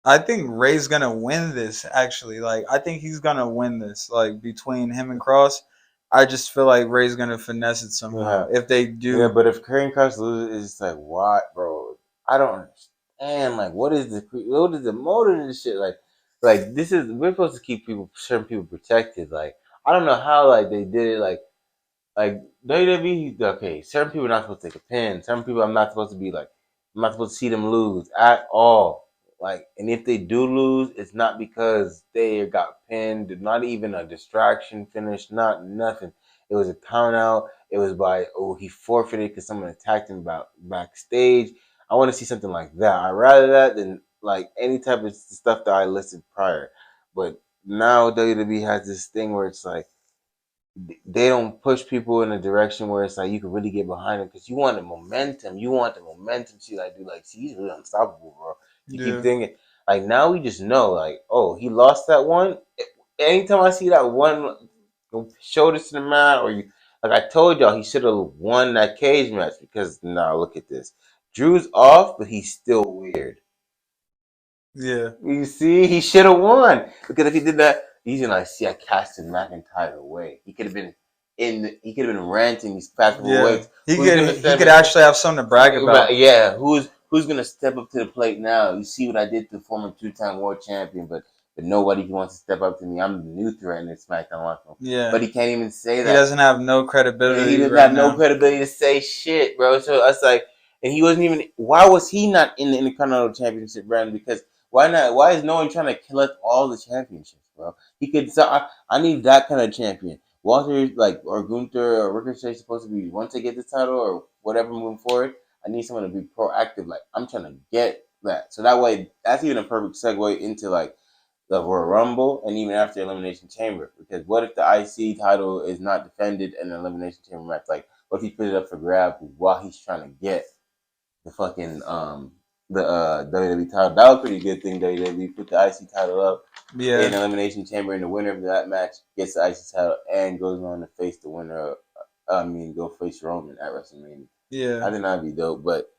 I think Ray's gonna win this. Actually, like, I think he's gonna win this. Like, between him and Cross, I just feel like Ray's gonna finesse it somehow. If they do, yeah, but if Karrion Kross loses, it's like, what, bro? I don't understand. Like, what is the motive of this shit? Like this is we're supposed to keep certain people protected. Like, I don't know how they did it. Like WWE, okay, certain people are not supposed to take a pin. Certain people I'm not supposed to be I'm not supposed to see them lose at all. Like, and if they do lose, it's not because they got pinned, not even a distraction finish, not nothing. It was a count out. It was he forfeited because someone attacked him backstage. I want to see something like that. I'd rather that than any type of stuff that I listed prior. But now WWE has this thing where it's like they don't push people in a direction where it's like you can really get behind them because you want the momentum. You want the momentum. See, see, he's really unstoppable, bro. You keep thinking, now we just know, oh, he lost that one. Anytime I see that one, shoulders to the mat, or I told y'all, he should have won that cage match because look at this. Drew's off, but he's still weird. yeah. You see, he should have won because if he did that, he's gonna see I casted McIntyre away. He could have been he could have been ranting these past couple weeks. He could actually have something to brag about. Yeah, who's gonna step up to the plate now? You see what I did to the former 2-time world champion, but nobody wants to step up to me. I'm the new threat in the SmackDown locker room. Yeah, but he can't even say that. He doesn't have no credibility. He doesn't have no credibility to say shit, bro. So it's like, and he wasn't even. Why was he not in the Intercontinental Championship brand? Because why not? Why is no one trying to collect all the championships, bro? He could. So I need that kind of champion. Walter, or Gunther or Ricochet supposed to be once they get the title or whatever moving forward. I need someone to be proactive. I'm trying to get that. So that way, that's even a perfect segue into like the Royal Rumble and even after Elimination Chamber. Because what if the IC title is not defended in an Elimination Chamber match? Like, what if he put it up for grab while he's trying to get the fucking WWE title? That was a pretty good thing. WWE put the IC title up in Elimination Chamber, and the winner of that match gets the IC title and goes on to face the winner. Go face Roman at WrestleMania. Yeah, I think that'd be dope, but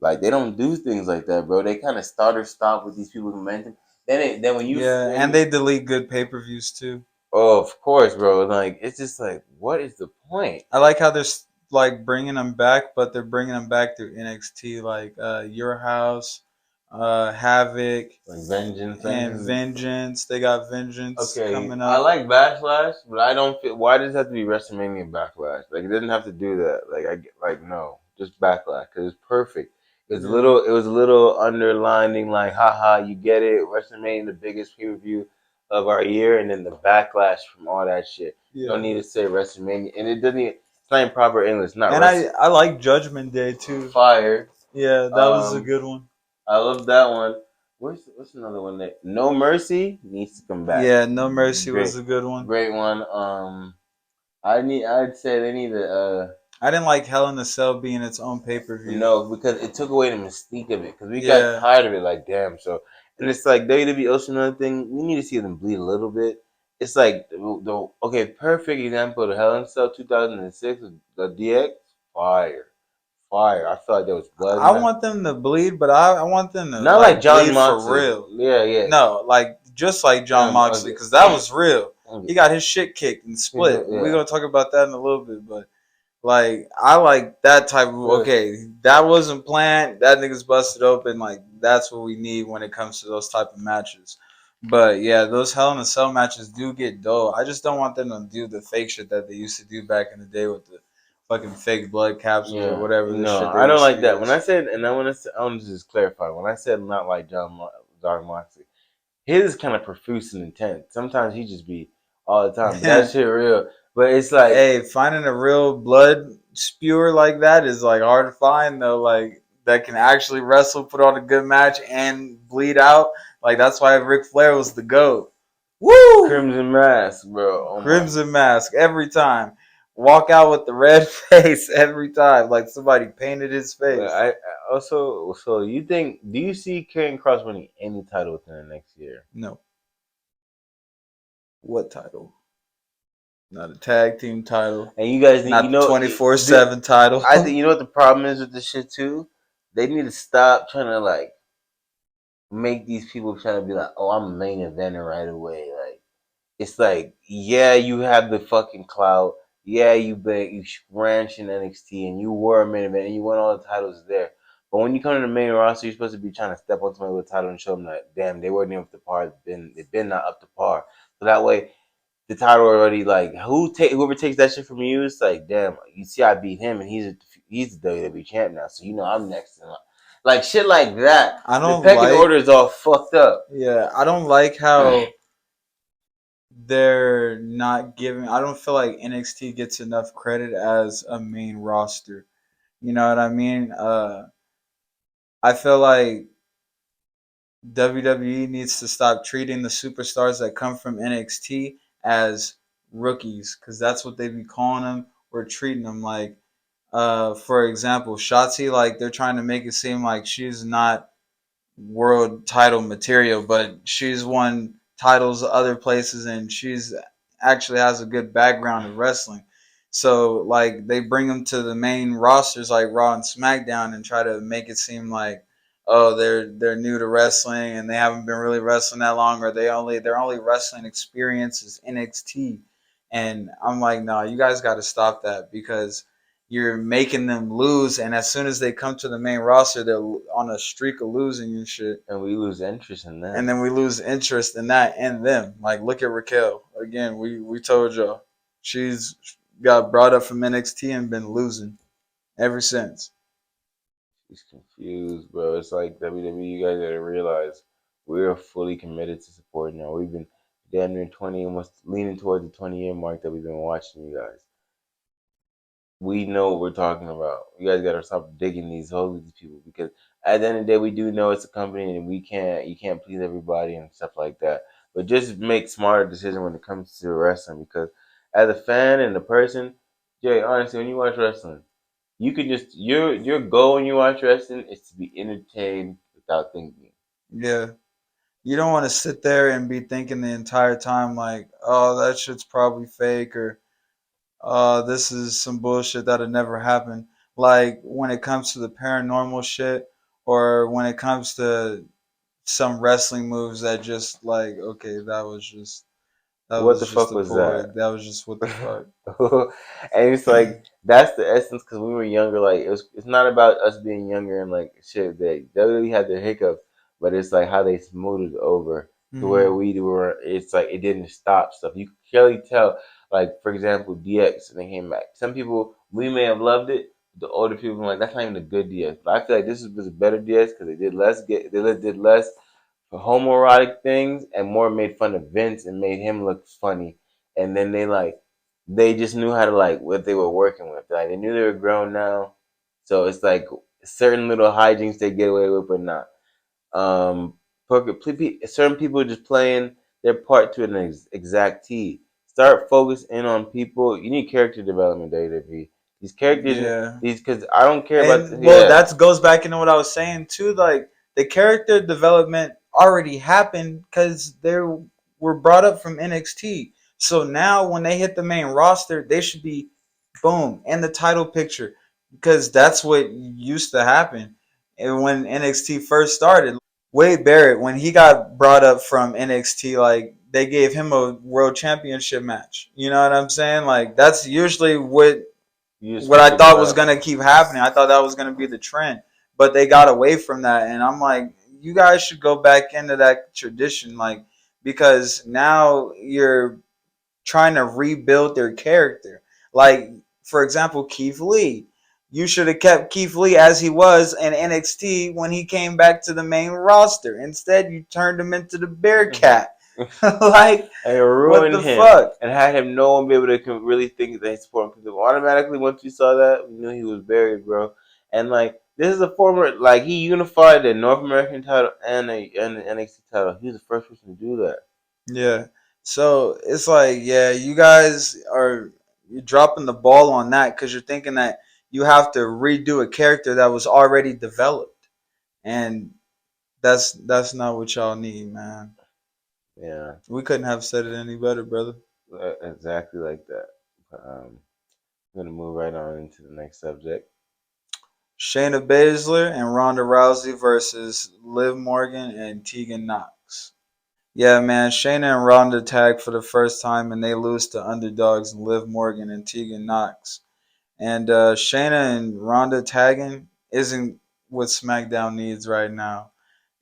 like they don't do things like that, bro. They kind of start or stop with these people's momentum. Then when you and they delete good pay-per-views too. Oh, of course, bro. Like it's just like, what is the point? I like how they're like bringing them back, but they're bringing them back through NXT, like Your House, Havoc, Like Vengeance, and Vengeance. They got Vengeance coming up. I like Backlash, but I don't feel. Why does it have to be WrestleMania Backlash? Like it doesn't have to do that. No, just Backlash because it's perfect. It was a little underlining, like, haha, you get it. WrestleMania, the biggest pay per view of our year, and then the backlash from all that shit. You don't need to say WrestleMania, and it doesn't. It's not in proper English. Not. And I like Judgment Day too. Fire. Yeah, that was a good one. I love that one. What's another one that No Mercy needs to come back. Yeah, No Mercy was a good one. Great one. I'd say they need to. I didn't like Hell in a Cell being its own pay-per-view. No, because it took away the mystique of it. Because we got tired of it. Like, damn. So, and it's like WWE also another thing. We need to see them bleed a little bit. It's like perfect example. The Hell in a Cell 2006, the DX, fire. I feel like there was blood. I want them to bleed, but I want them to not like John bleed Moxley for real. Yeah. No, like just like John Moxley, because that was real. He got his shit kicked and split. Yeah. We're gonna talk about that in a little bit, but like I like that type of that wasn't planned. That nigga's busted open. Like that's what we need when it comes to those type of matches. But yeah, those Hell in a Cell matches do get dull. I just don't want them to do the fake shit that they used to do back in the day with the fucking fake blood capsules or whatever. No, I don't like that. When I said, and I want to just clarify. When I said not like John Moxley, his is kind of profuse and intense. Sometimes he just be all the time. But that shit real. But it's like, hey, finding a real blood spewer like that is like hard to find though. Like that can actually wrestle, put on a good match, and bleed out. Like that's why Ric Flair was the GOAT. Woo! Crimson Mask, bro. Oh Crimson Mask every time. Walk out with the red face every time, like somebody painted his face. I also, so you think? Do you see Karrion Kross winning any title within the next year? No. What title? Not a tag team title. And you guys need, not 24/7 title. I think you know what the problem is with this shit too. They need to stop trying to like make these people trying to be like, oh, I'm a main eventer right away. Like it's like, yeah, you have the fucking clout. Yeah, you branched in NXT and you were a main event and you won all the titles there. But when you come to the main roster, you're supposed to be trying to step on somebody with a title and show them that, damn, they weren't even up to par. They've been not up to par. So that way, the title already like whoever takes that shit from you, it's like, damn, you see, I beat him and he's the WWE champ now. So you know I'm next in line. Like shit like that. I don't the pecking order is all fucked up. Yeah, I don't like how they're not giving. I don't feel like NXT gets enough credit as a main roster. You know what I mean? I feel like WWE needs to stop treating the superstars that come from NXT as rookies, because that's what they be calling them. We're treating them like, for example, Shotzi. Like they're trying to make it seem like she's not world title material, but she's won titles other places and she's actually has a good background in wrestling. So like they bring them to the main rosters like Raw and SmackDown and try to make it seem like, oh, they're new to wrestling and they haven't been really wrestling that long, or their only wrestling experience is NXT. And I'm like, no, you guys got to stop that, because you're making them lose, and as soon as they come to the main roster, they're on a streak of losing and shit. And we lose interest in that. And then we lose interest in that and them. Like, look at Raquel. Again, we told y'all. She's got brought up from NXT and been losing ever since. She's confused, bro. It's like WWE, you guys gotta realize we're fully committed to supporting y'all. We've been damn near 20, almost leaning towards the 20-year mark that we've been watching you guys. We know what we're talking about. You guys gotta stop digging these holes with these people, because at the end of the day, we do know it's a company, and you can't please everybody and stuff like that. But just make smarter decisions when it comes to wrestling, because as a fan and a person, Jay, honestly, when you watch wrestling, you could just your goal when you watch wrestling is to be entertained without thinking. Yeah. You don't want to sit there and be thinking the entire time like, oh, that shit's probably fake, or this is some bullshit that'll never happen. Like when it comes to the paranormal shit, or when it comes to some wrestling moves that just like, okay, that What the was just fuck a was poor, that? that was just what the fuck. And it's like that's the essence, because when we were younger, like it's not about us being younger and like shit. They really had their hiccups, but it's like how they smoothed it over to where Hmm. we were. It's like it didn't stop stuff. You could clearly tell. Like for example, DX, and they came back. Some people we may have loved it. The older people were like, that's not even a good DX. But I feel like this was a better DX because they did less homoerotic things and more made fun of Vince and made him look funny. And then they just knew how to like what they were working with. Like they knew they were grown now, so it's like certain little hijinks they get away with, but not. Um, certain people just playing their part to an exact T. Start focusing on people. You need character development, WWE. These characters, Yeah. these because I don't care about And well, yeah. that goes back into what I was saying too. Like the character development already happened because they were brought up from NXT. So now when they hit the main roster, they should be boom in the title picture, because that's what used to happen. And when NXT first started, Wade Barrett, when he got brought up from NXT, like they gave him a world championship match. You know what I'm saying? Like that's usually You what switch I it thought was up. gonna keep happening. I thought that was gonna be the trend, but they got away from that, and I'm like, you guys should go back into that tradition, like because now you're trying to rebuild their character. Like for example, Keith Lee. You should have kept Keith Lee as he was in NXT when he came back to the main roster. Instead, you turned him into the Bearcat. Like, And what ruined the him fuck? and had him no one be able to really think that he's supporting, because automatically once we saw that we knew he was buried, bro. And like this is a former, like he unified the North American title and the NXT title. He was the first person to do that. Yeah. So it's like, yeah, you guys are you're dropping the ball on that because you're thinking that you have to redo a character that was already developed, and that's not what y'all need, man. Yeah, We couldn't have said it any better, brother. exactly like that. I'm gonna move right on into the next subject. Shayna Baszler and Ronda Rousey versus Liv Morgan and Tegan Knox. Yeah, man, Shayna and Ronda tag for the first time, and they lose to underdogs Liv Morgan and Tegan Knox. And Shayna and Ronda tagging isn't what SmackDown needs right now.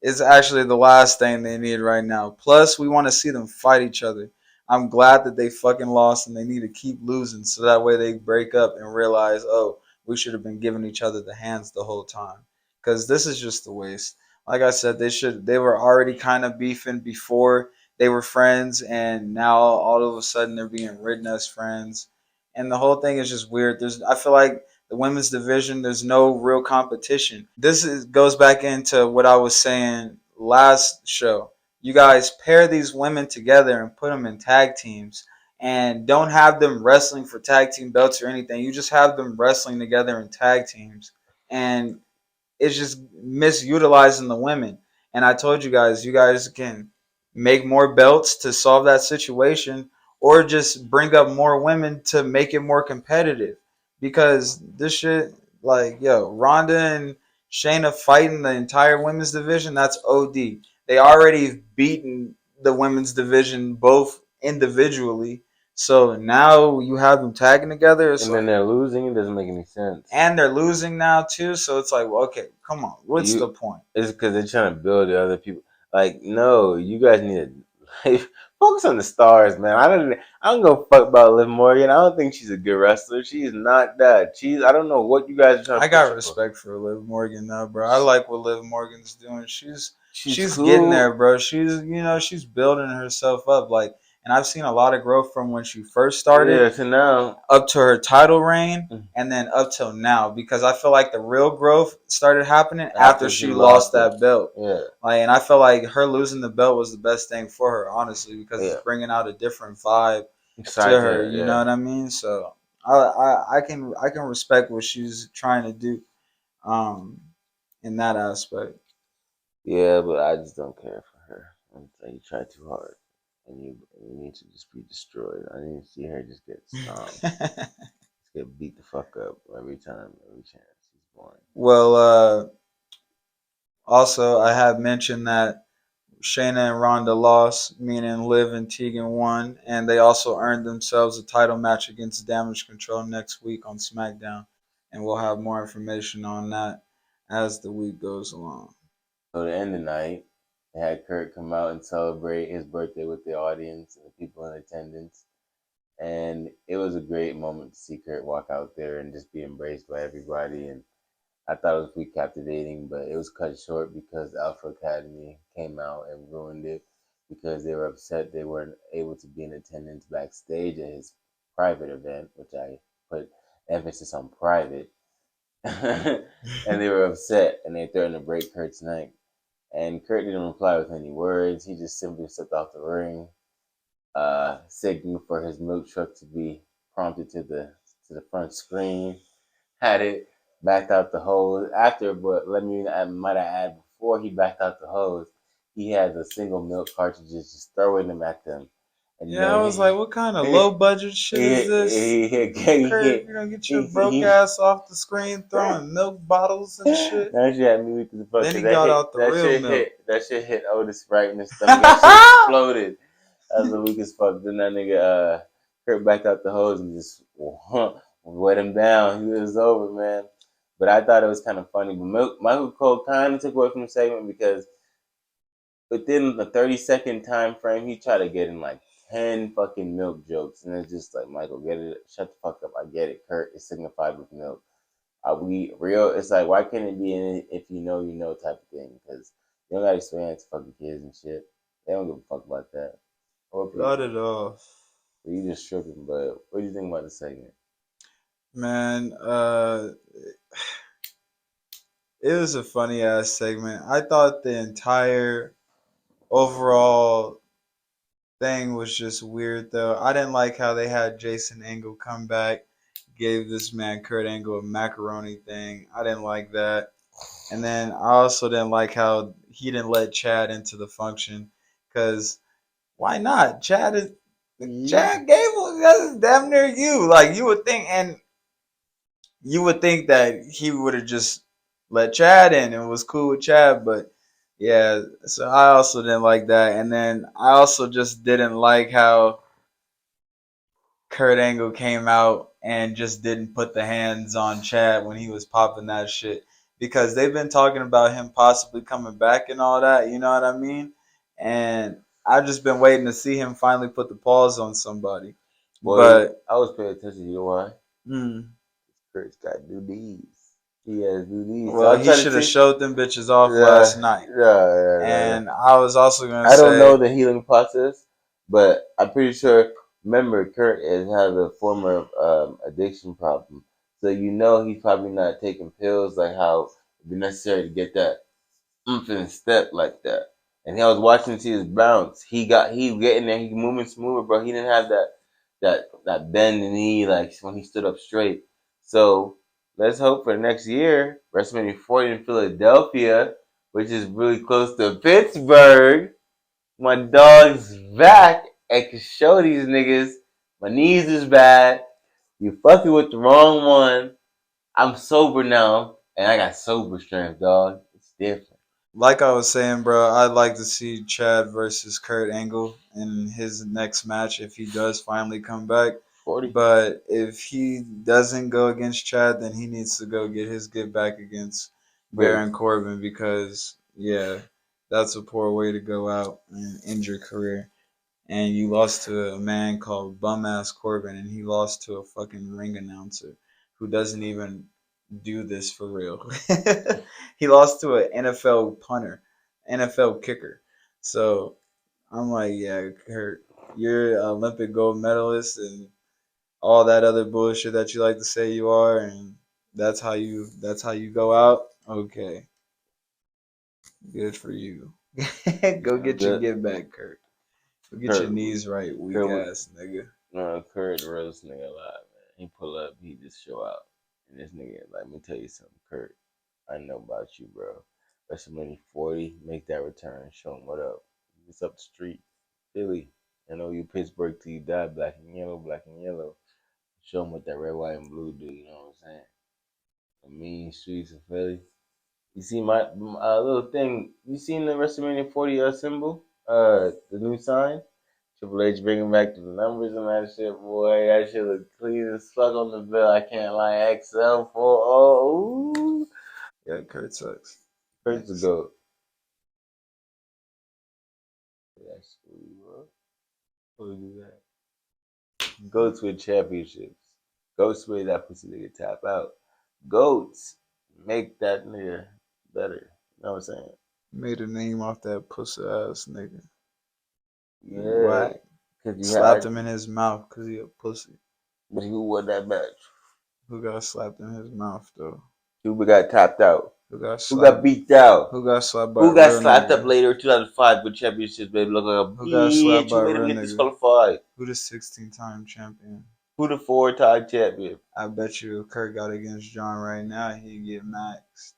It's actually the last thing they need right now. Plus, we want to see them fight each other. I'm glad that they fucking lost, and they need to keep losing so that way they break up and realize, oh, we should have been giving each other the hands the whole time. Because this is just a waste. Like I said, they were already kind of beefing before they were friends, and now all of a sudden they're being ridden as friends. And the whole thing is just weird. I feel like the women's division, there's no real competition. Goes back into what I was saying last show. You guys pair these women together and put them in tag teams, and don't have them wrestling for tag team belts or anything. You just have them wrestling together in tag teams, and it's just misutilizing the women. And I told you guys can make more belts to solve that situation, or just bring up more women to make it more competitive. Because this shit, like, yo, Ronda and Shayna fighting the entire women's division, that's OD. They already beaten the women's division both individually. So now you have them tagging together. It's And then like, they're losing. It doesn't make any sense. and they're losing now too. So it's like, well, okay, come on, what's the You point? It's because they're trying to build the other people. Like, no, you guys need to like, focus on the stars, man. I don't go fuck about Liv Morgan. I don't think she's a good wrestler. She is not that. I don't know what you guys are trying to I push got her for. respect for Liv Morgan though, bro. I like what Liv Morgan's doing. She's She's getting there, cool. bro. She's building herself up. Like And I've seen a lot of growth from when she first started Yeah, so now up to her title reign and then up till now, because I feel like the real growth started happening after she lost that belt. Yeah. Like, and I feel like her losing the belt was the best thing for her, honestly, because it's bringing out a different vibe to her. You know what I mean? So I can respect what she's trying to do, in that aspect. Yeah, but I just don't care for her. You try too hard, and you need to just be destroyed. I need to see her just get stomped, just get beat the fuck up every time, every chance. She's boring. Well, also I have mentioned that Shayna and Ronda lost, meaning Liv and Tegan won, and they also earned themselves a title match against Damage Control next week on Smackdown, and we'll have more information on that as the week goes along. So to end the night, they had Kurt come out and celebrate his birthday with the audience and the people in attendance. And it was a great moment to see Kurt walk out there and just be embraced by everybody. And I thought it was pretty captivating, but it was cut short because the Alpha Academy came out and ruined it because they were upset they weren't able to be in attendance backstage at his private event, which I put emphasis on private. And they were upset and they threatened to break Kurt's neck. And Kurt didn't reply with any words. He just simply stepped off the ring, signaled for his milk truck to be prompted to the front screen, had it, backed out the hose. After, but I might add, before he backed out the hose, he had the single milk cartridges just throwing them at them. And yeah, I was like, what kind of low budget shit is this? Kurt, you're gonna get your broke ass off the screen throwing milk bottles and shit. That shit had me weak as fuck. Then he got out the real milk. That shit hit Otis right in the stomach. That shit exploded. That was the weak as fuck. Then that nigga Kurt backed out the hose and just wet him down. He was over, man. But I thought it was kind of funny. But Michael Cole kind of took away from the segment because within the 30-second time frame, he tried to get in like 10 fucking milk jokes. And it's just like, Michael, get it. Shut the fuck up. I get it. Kurt is signified with milk. Are we real? It's like, why can't it be in it if you know type of thing? Because you don't got to explain it to fucking kids and shit. They don't give a fuck about that. Not at all. You just tripping, but what do you think about the segment? Man, it was a funny ass segment. I thought the entire overall thing was just weird though. I didn't like how they had Jason Angle come back, gave this man Kurt Angle a macaroni thing. I didn't like that. And then I also didn't like how he didn't let Chad into the function, because why not? Chad Gable, that's damn near you. Like, you would think, and you would think that he would have just let Chad in and was cool with Chad, but yeah, so I also didn't like that. And then I also just didn't like how Kurt Angle came out and just didn't put the hands on Chad when he was popping that shit, because they've been talking about him possibly coming back and all that, you know what I mean? And I've just been waiting to see him finally put the paws on somebody. But I was paying attention. You know why? Mm. Kurt's got new knees. He has new knees. Well, he should have showed them bitches off last night. And I was also gonna say, I don't know the healing process, but I'm pretty sure. Remember, Kurt has a former addiction problem, so you know he's probably not taking pills like how it'd be necessary to get that infinite step like that. And I was watching to see his bounce. He getting there. He moving smoother, bro. He didn't have that bend in the knee like when he stood up straight. So let's hope for next year, WrestleMania 40 in Philadelphia, which is really close to Pittsburgh. My dog's back and can show these niggas my knees is bad. You fucking with the wrong one. I'm sober now, and I got sober strength, dog. It's different. like I was saying, bro, I'd like to see Chad versus Kurt Angle in his next match if he does finally come back. 40. But if he doesn't go against Chad, then he needs to go get his get back against Baron Corbin, because yeah, that's a poor way to go out and end your career. And you lost to a man called Bum Ass Corbin, and he lost to a fucking ring announcer who doesn't even do this for real. He lost to an NFL punter, NFL kicker. So I'm like, yeah, Kurt, you're an Olympic gold medalist and all that other bullshit that you like to say you are, and that's how you go out. Okay, good for you. Go get your Good. get back, Kurt. Go get your Kurt, knees right, weak Kurt, ass nigga. no, Kurt roast nigga a lot, man. He pull up, he just show out. And this nigga, like, let me tell you something, Kurt. I know about you, bro. WrestleMania 40, make that return. Show him what up. It's up the street. Philly. I know you Pittsburgh till you die, black and yellow, black and yellow. Show him what that red, white, and blue do, you know what I'm saying? The mean streets of Philly. You see my little thing. You seen the WrestleMania 40 symbol? The new sign? Triple H bringing back the numbers and that shit, boy. That shit look clean as fuck on the bill. I can't lie. XL4. Oh, ooh. Yeah, Kurt sucks. Kurt's the GOAT. That's cool, bro. Who do that? Goats win championships. Goats win that pussy nigga tap out. Goats make that nigga better. You know what I'm saying? Made a name off that pussy ass nigga. Yeah. Whack. Cause you Slapped had, him in his mouth because he a pussy. but who won that match? Who got slapped in his mouth though? Who got tapped out? Who got Who got slapped? beat out? Who got slapped by Who a got real slapped up nigga? later in 2005 with championships, baby? Look like a Who got slapped bitch. by Who a made him real get nigga? disqualified? Who the 16-time champion? Who the 4-time champion? I bet you if Kurt got against John right now, he'd get maxed.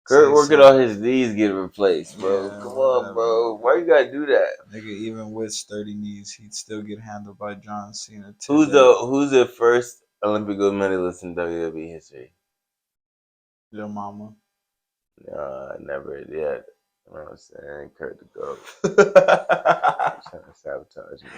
Kurt Say working something. on his knees getting replaced, bro. Yeah, Come on, whatever, bro. nigga. Why you gotta do that? Nigga, even with sturdy knees, he'd still get handled by John Cena Who's today. the first Olympic gold medalist in WWE history? Your mama. Never yet. You know what I'm saying? Kurt the GOAT. Trying to sabotage me.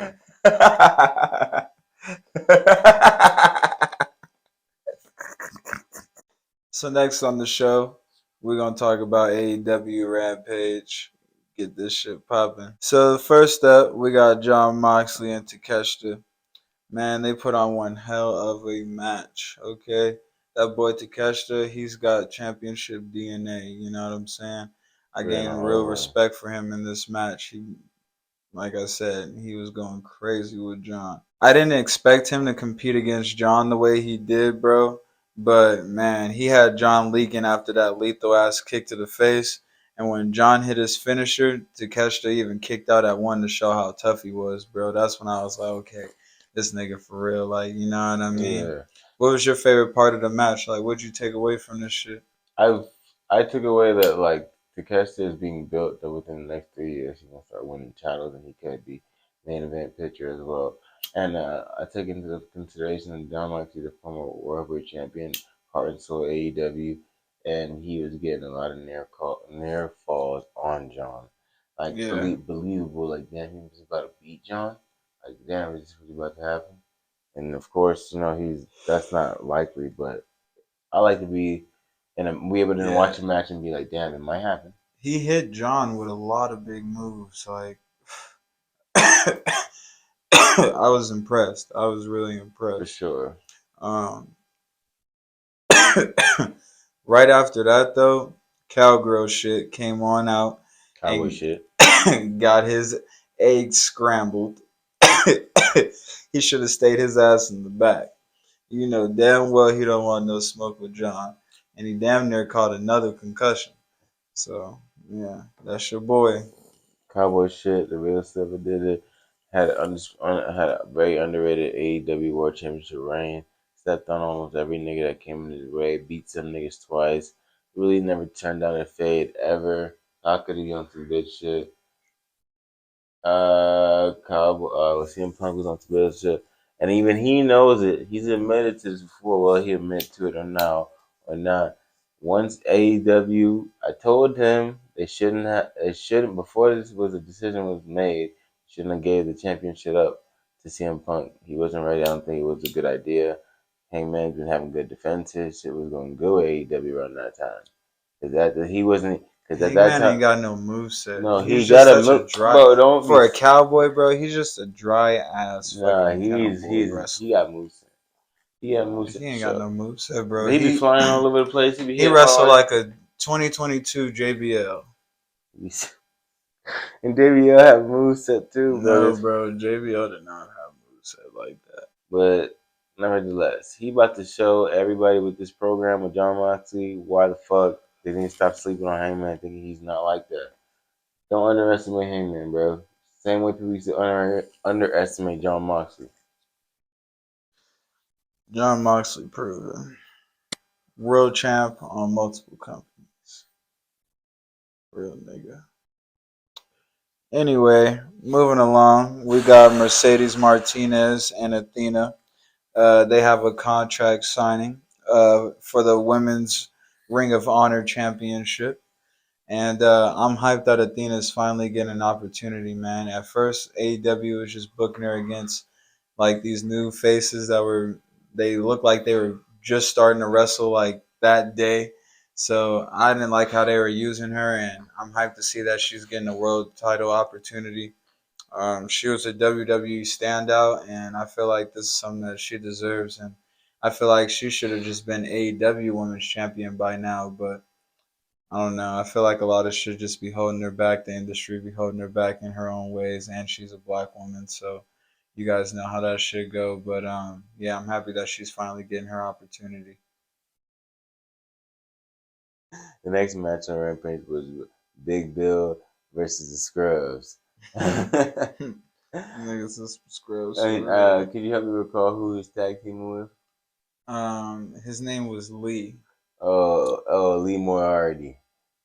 So next on the show, we're gonna talk about AEW Rampage. Get this shit popping. So first up, we got John Moxley and Takeshita. Man, they put on one hell of a match. Okay, that boy Takeshita, he's got championship DNA. You know what I'm saying? I gained real respect for him in this match. Like I said, he was going crazy with John. I didn't expect him to compete against John the way he did, bro. But man, he had John leaking after that lethal ass kick to the face. And when John hit his finisher, Takeshita even kicked out at one to show how tough he was, bro. That's when I was like, okay, this nigga for real. Like, you know what I mean? Yeah. What was your favorite part of the match? Like, what'd you take away from this shit? I took away that like Takeshita is being built that within the next 3 years he's gonna start winning titles and he could be main event picture as well. And I took into consideration that John Moxley, the former world heavyweight champion, heart and soul AEW, and he was getting a lot of near falls on John, like Yeah. believable. Like damn, he was about to beat John. Like damn, is this really about to happen? And of course, you know that's not likely, but I like to be and we able to watch a match and be like, damn, it might happen. He hit John with a lot of big moves. Like, I was impressed. I was really impressed. For sure. Right after that, though, cowgirl shit came on out. Cowboy shit. Got his eggs scrambled. He should have stayed his ass in the back. You know damn well he don't want no smoke with John. And he damn near caught another concussion. So, yeah, that's your boy. Cowboy shit. The real Silver did it. Had a very underrated AEW World Championship reign. Stepped on almost every nigga that came in his way. Beat some niggas twice. Really never turned down a fade ever. Not could have on some good shit. CM Punk was on some good shit, and even he knows it. He's admitted to this before. Well, he admit to it or now or not. Once AEW, I told him they shouldn't have. They shouldn't before this was a decision was made. Shouldn't have gave the championship up to CM Punk. He wasn't ready. I don't think it was a good idea. Hangman's been having good defenses. It was going to go AEW around that time. Because he wasn't. Because at that Hangman time, ain't got no moveset. no, He's he just got a such a look, dry bro. Don't for be. a cowboy, bro. He's just a dry ass Nah, fucking cowboy wrestler. he got moves. He got Nah, moves he for ain't got sure. no moveset, bro. He be flying all over the place. He be He hitting wrestled hard. like a 2022 JBL. And JBL have moveset too, bro. No, bro, JBL did not have moveset like that. But nevertheless, he about to show everybody with this program with John Moxley why the fuck they didn't stop sleeping on Hangman, thinking he's not like that. Don't underestimate Hangman, bro. Same way people used to underestimate John Moxley. John Moxley proven world champ on multiple companies. Real nigga. Anyway, moving along, we got Mercedes Martinez and Athena. They have a contract signing for the Women's Ring of Honor Championship. And I'm hyped that Athena's finally getting an opportunity, man. At first, AEW was just booking her against like these new faces they looked like they were just starting to wrestle like that day. So I didn't like how they were using her, and I'm hyped to see that she's getting a world title opportunity. She was a WWE standout, and I feel like this is something that she deserves. And I feel like she should have just been AEW Women's Champion by now, but I don't know. I feel like a lot of shit just be holding her back. The industry be holding her back in her own ways, and she's a black woman, so you guys know how that shit go. But yeah, I'm happy that she's finally getting her opportunity. The next match on Rampage was Big Bill versus the Scrubs. Niggas is scrubs. I mean, can you help me recall who his tag team was? His name was Lee. Lee Moriarty.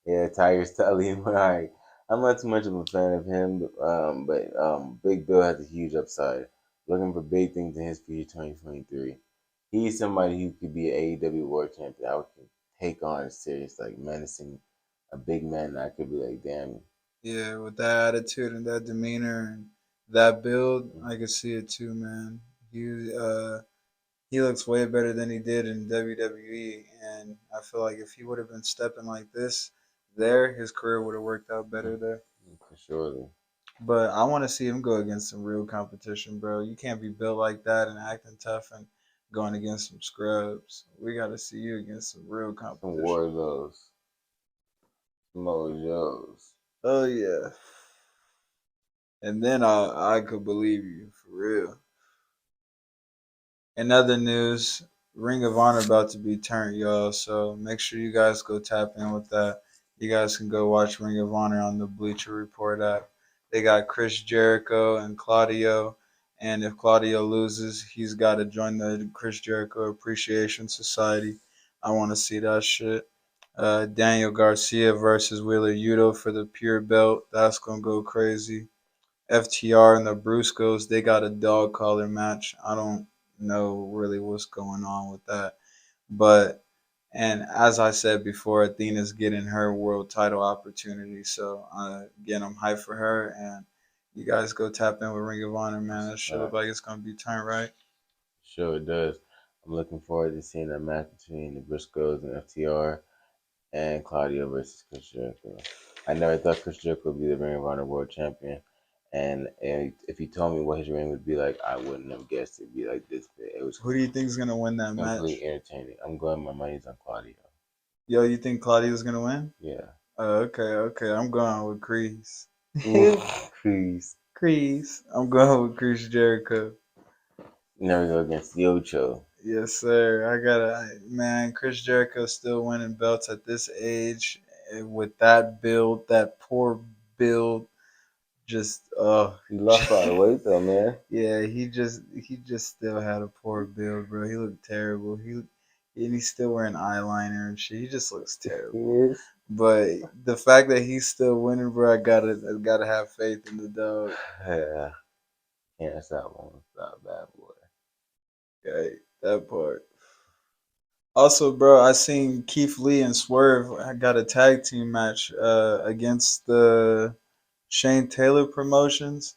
Yeah, Tiger's Lee Moriarty. I'm not too much of a fan of him, but Big Bill has a huge upside. Looking for big things in his future 2023. He's somebody who could be an AEW World Champion. I would take on serious, like menacing, a big man. I could be like, damn. Yeah, with that attitude and that demeanor and that build, I can see it too, man. He looks way better than he did in WWE, and I feel like if he would have been stepping like this there, his career would have worked out better there. For sure. But I want to see him go against some real competition, bro. You can't be built like that and acting tough and going against some scrubs. We got to see you against some real Some competition. Warlows. Some Mojos. Oh yeah, and then I could believe you for real. In other news, Ring of Honor about to be turned, y'all. So make sure you guys go tap in with that. You guys can go watch Ring of Honor on the Bleacher Report app. They got Chris Jericho and Claudio. And if Claudio loses, he's got to join the Chris Jericho Appreciation Society. I want to see that shit. Daniel Garcia versus Wheeler Yuto for the pure belt. That's going to go crazy. FTR and the Bruscos, they got a dog collar match. I don't know really what's going on with that. But, and as I said before, Athena's getting her world title opportunity. So, again, I'm hyped for her. And you guys go tap in with Ring of Honor, man. That shit look like it's going to be turned right. Sure it does. I'm looking forward to seeing that match between the Briscoes and FTR and Claudio versus Chris Jericho. I never thought Chris Jericho would be the Ring of Honor World Champion. And if he told me what his reign would be like, I wouldn't have guessed it'd be like this big. It was Who do you think is going to win that match? completely entertaining. I'm going my money's on Claudio. Yo, you think Claudio's going to win? Yeah. Okay. I'm going with Kreese. Kreese. Kreese. I'm going with Chris Jericho. Never go against the Ocho. Yes, sir. Man, Chris Jericho still winning belts at this age with that build, that poor build. Just He lost a lot of weight though, man. Yeah, he just still had a poor build, bro. He looked terrible. And he's still wearing eyeliner and shit. He just looks terrible. He is. But the fact that he's still winning, bro, I gotta have faith in the dog. Yeah. Can't stop one. Stop bad boy. Okay, that part. Also, bro, I seen Keith Lee and Swerve. I got a tag team match against the Shane Taylor Promotions,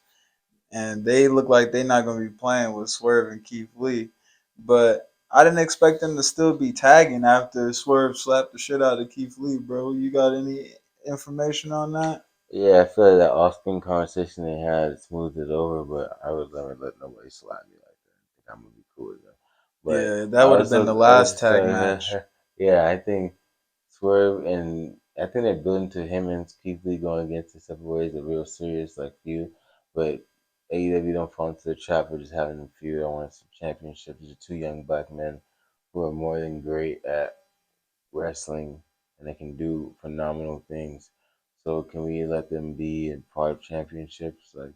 and they look like they're not gonna be playing with Swerve and Keith Lee. But I didn't expect them to still be tagging after Swerve slapped the shit out of Keith Lee, bro. You got any information on that? Yeah, I feel like that off-screen conversation they had smoothed it over, but I would never let nobody slap me like that. I think I'm gonna be cool with them. But Yeah, that would have been the last tag match. yeah, I think Swerve and I think they're building to him and Keith Lee going against the separate ways a real serious like feud, but AEW don't fall into the trap of just having them feud. I want some championships. These are two young black men who are more than great at wrestling and they can do phenomenal things. So can we let them be a part of championships? Like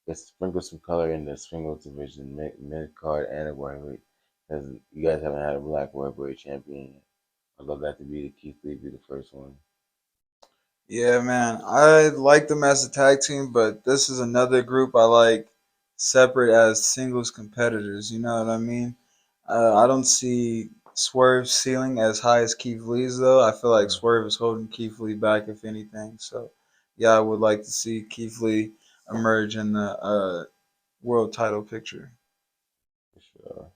let's sprinkle some color in the singles division, mid card and a heavyweight, because you guys haven't had a black heavyweight champion yet. I'd love that to be the Keith Lee be the first one. Yeah, man. I like them as a tag team, but this is another group I like separate as singles competitors. You know what I mean? I don't see Swerve's ceiling as high as Keith Lee's, though. I feel like Mm, Swerve is holding Keith Lee back, if anything. So, yeah, I would like to see Keith Lee emerge in the world title picture. for sure.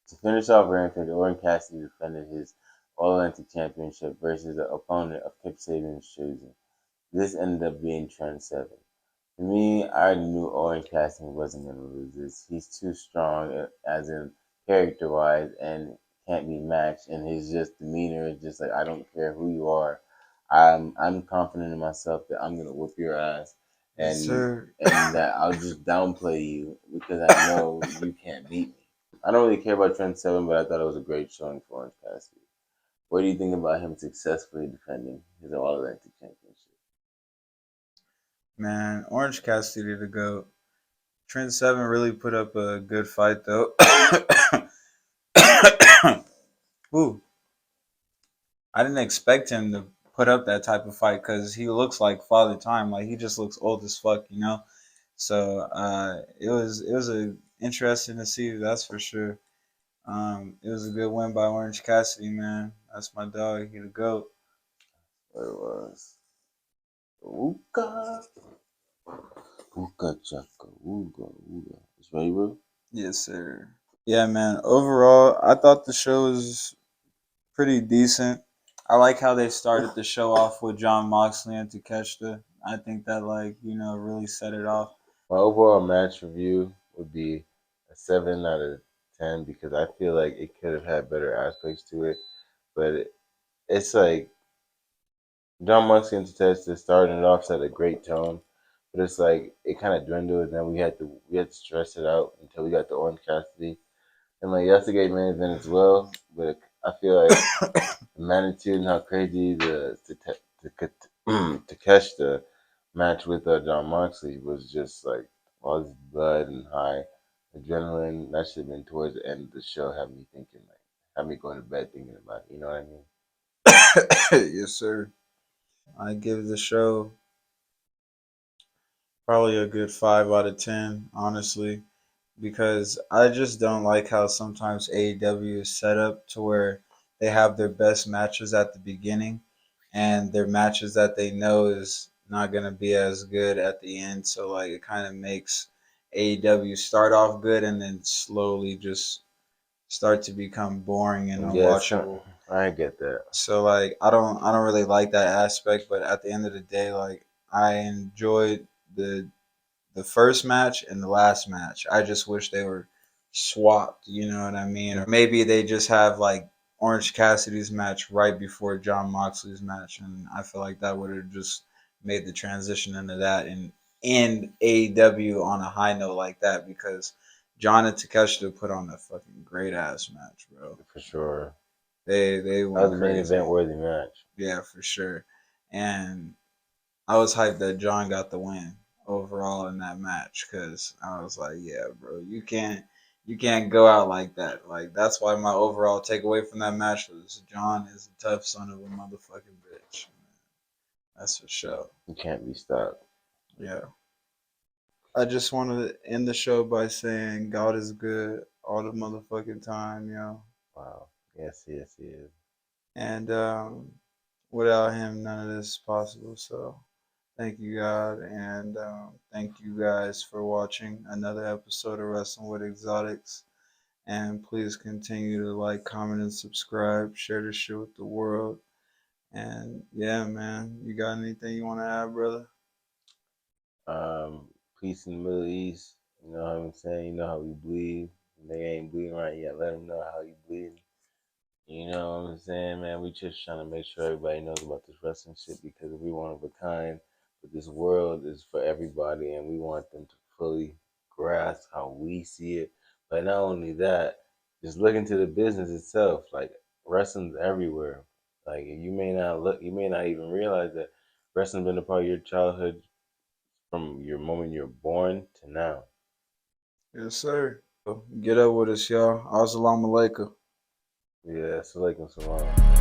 To finish off Rampage, Orange Cassidy defended his All Atlantic Championship versus the opponent of Kip Sabian's choosing. This ended up being Trent Seven. To me, I already knew Orange Cassidy wasn't going to lose this. He's too strong, as in character wise, and can't be matched. And his just demeanor is just like, I don't care who you are. I'm confident in myself that I'm going to whoop your ass, Yes, and sir. that I'll just downplay you because I know you can't beat me. I don't really care about Trent Seven, but I thought it was a great showing for Orange Cassidy. What do you think about him successfully defending his All Atlantic Championship? Man, Orange Cassidy to go. Trent Seven really put up a good fight, though. Ooh, I didn't expect him to put up that type of fight because he looks like Father Time. Like he just looks old as fuck, you know. So it was a interesting to see. That's for sure. It was a good win by Orange Cassidy, man. That's my dog. He the goat. What it was? Ooka, ooka chaka, ooga, ooga. It's ready, bro? Yes, sir. Yeah, man. Overall, I thought the show was pretty decent. I like how they started the show off with John Moxley and Takeshita. I think that really set it off. My overall match review would be a 7 out of 10 because I feel like it could have had better aspects to it. But it's like John Moxley and Tatista starting it off set a great tone, but it's like it kind of dwindled, and then we had to stress it out until we got the Orange Cassidy, and like yesterday main event as well. But I feel like the magnitude and how crazy to catch the match with John Moxley was just like all this blood and high adrenaline. That should have been towards the end of the show. Had me thinking like, had me going to bed thinking about it. You know what I mean? Yes, sir. I give the show probably a good 5 out of 10, honestly, because I just don't like how sometimes AEW is set up to where they have their best matches at the beginning and their matches that they know is not gonna be as good at the end. So like it kind of makes AEW start off good and then slowly just start to become boring and Yes, unwatchable. I get that. So like I don't really like that aspect, but at the end of the day, like I enjoyed the first match and the last match. I just wish they were swapped, you know what I mean? Or maybe they just have like Orange Cassidy's match right before John Moxley's match, and I feel like that would have just made the transition into that and end AEW on a high note like that because John and Takeshita put on a fucking great ass match, bro. For sure. They That was went a main event crazy. worthy match. Yeah, for sure. And I was hyped that John got the win overall in that match because I was like, yeah, bro, you can't go out like that. Like that's why my overall takeaway from that match was John is a tough son of a motherfucking bitch. That's for sure. You can't be stopped. Yeah. I just wanted to end the show by saying God is good all the motherfucking time, yo. Wow. Yes, yes, he is. And without him, none of this is possible. So thank you, God, and thank you guys for watching another episode of Wrestling with Exotics. And please continue to like, comment, and subscribe. Share this shit with the world. And yeah, man, you got anything you want to add, brother? Um, Peace in the Middle East. You know what I'm saying? You know how we bleed. They ain't bleeding right yet. Let them know how you bleed. You know what I'm saying, man? We just trying to make sure everybody knows about this wrestling shit because we one of a kind. But this world is for everybody, and we want them to fully grasp how we see it. But not only that, just look into the business itself. Like wrestling's everywhere. Like you may not look, you may not even realize that wrestling been a part of your childhood from your moment you're born to now. Yes, sir. Get up with us, y'all. Assalamu alaikum. Yeah, so like salam.